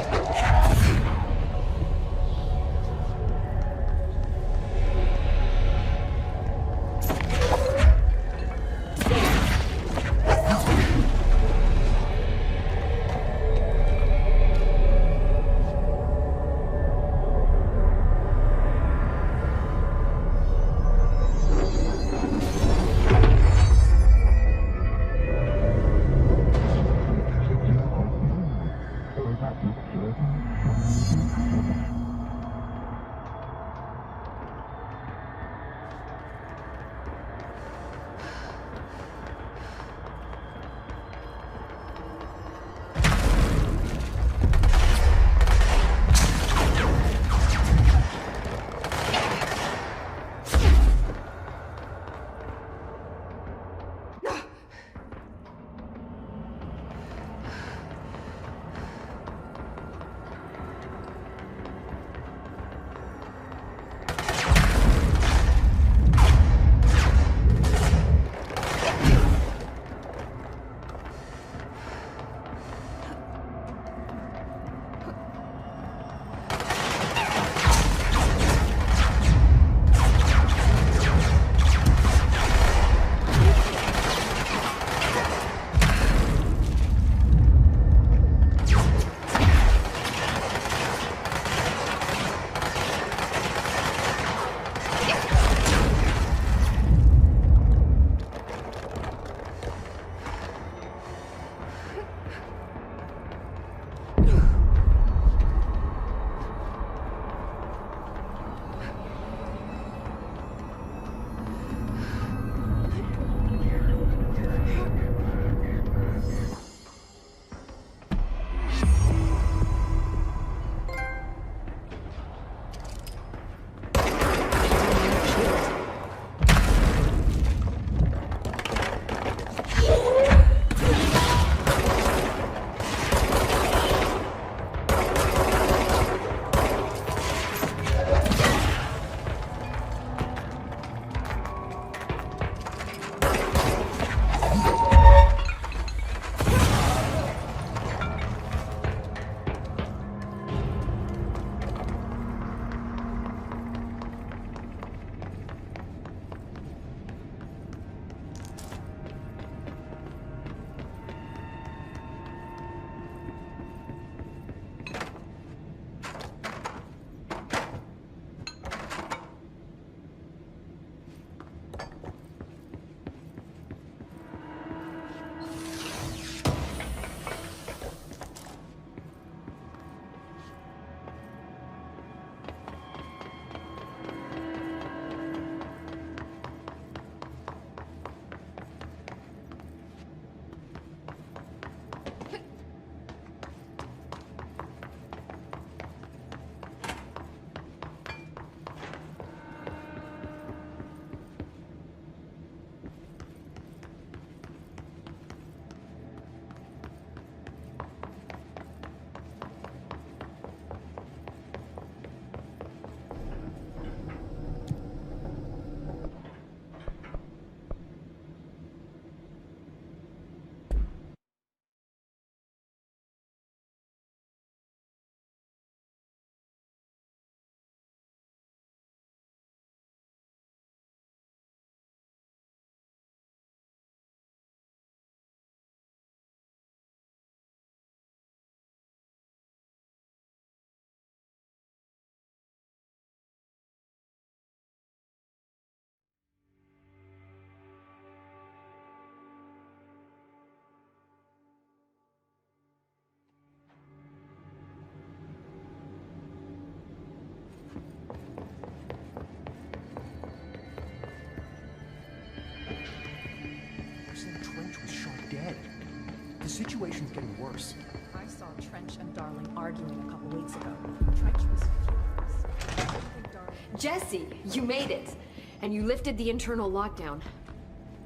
situation's getting worse. I saw Trench and Darling arguing a couple weeks ago. Trench was furious. I don't think Darling... Jesse, you made it! And you lifted the internal lockdown.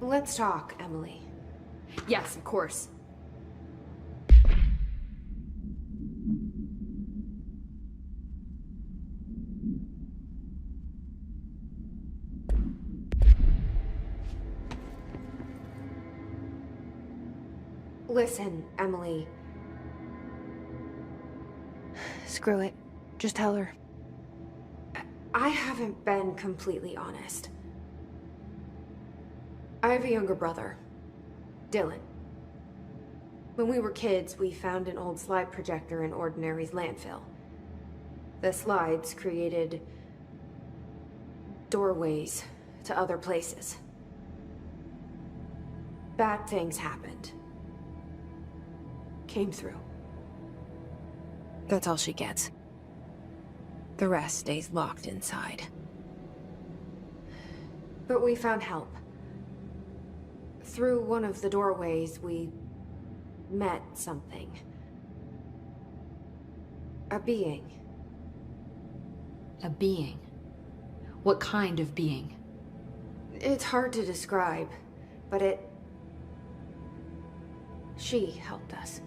Let's talk, Emily. Yes, of course. Listen, Emily. Screw it. Just tell her. I haven't been completely honest. I have a younger brother, Dylan. When we were kids, we found an old slide projector in Ordinary's landfill. The slides created doorways to other places. Bad things happened. Came through. That's all she gets. The rest stays locked inside. But we found help. Through one of the doorways, we met something. A being. A being? What kind of being? It's hard to describe, but she helped us.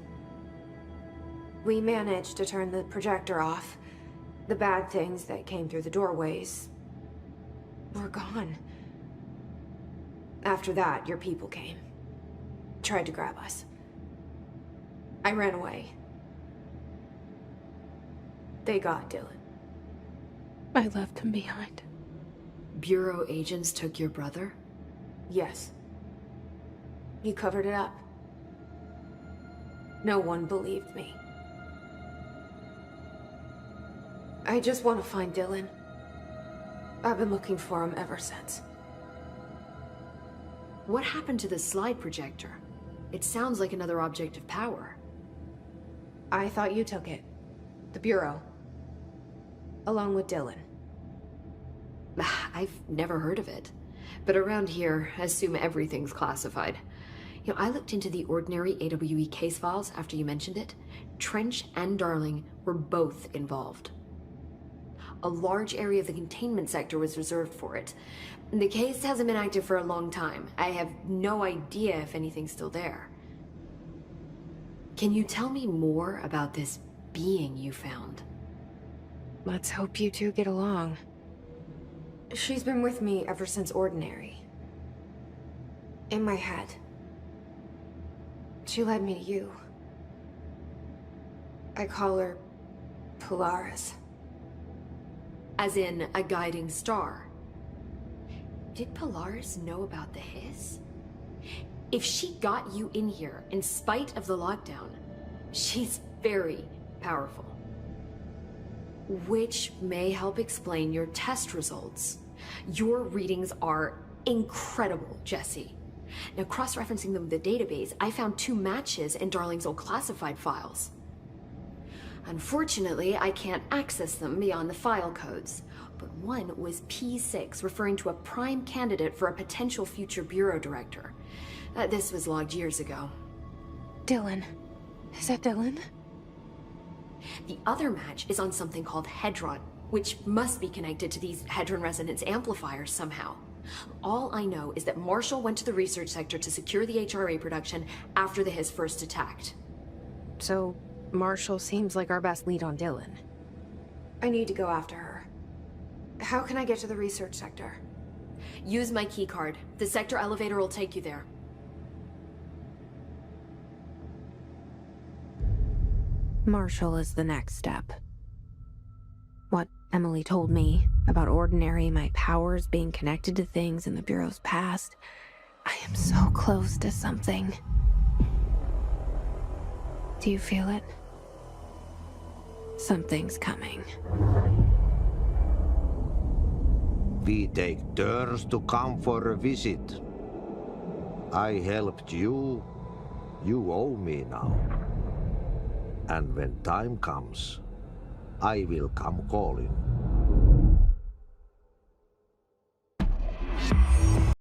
We managed to turn the projector off. The bad things that came through the doorways were gone. After that, your people came. Tried to grab us. I ran away. They got Dylan. I left him behind. Bureau agents took your brother? Yes. You covered it up. No one believed me. I just want to find Dylan. I've been looking for him ever since. What happened to the slide projector? It sounds like another object of power. I thought you took it. The Bureau. Along with Dylan. I've never heard of it. But around here, I assume everything's classified. You know, I looked into the Ordinary AWE case files after you mentioned it. Trench and Darling were both involved. A large area of the containment sector was reserved for it. The case hasn't been active for a long time. I have no idea if anything's still there. Can you tell me more about this being you found? Let's hope you two get along. She's been with me ever since Ordinary. In my head. She led me to you. I call her Polaris. As in, a guiding star. Did Polaris know about the hiss? If she got you in here in spite of the lockdown, she's very powerful. Which may help explain your test results. Your readings are incredible, Jesse. Now, cross-referencing them with the database, I found 2 matches in Darling's old classified files. Unfortunately, I can't access them beyond the file codes, but one was P6, referring to a prime candidate for a potential future bureau director. This was logged years ago. Dylan. Is that Dylan? The other match is on something called Hedron, which must be connected to these Hedron resonance amplifiers somehow. All I know is that Marshall went to the research sector to secure the HRA production after the Hiss first attacked. So, Marshall seems like our best lead on Dylan. I need to go after her. How can I get to the research sector? Use my key card. The sector elevator will take you there. Marshall is the next step. What Emily told me about Ordinary, my powers being connected to things in the Bureau's past, I am so close to something. Do you feel it? Something's coming. We take turns to come for a visit. I helped you. You owe me now. And when time comes, I will come calling.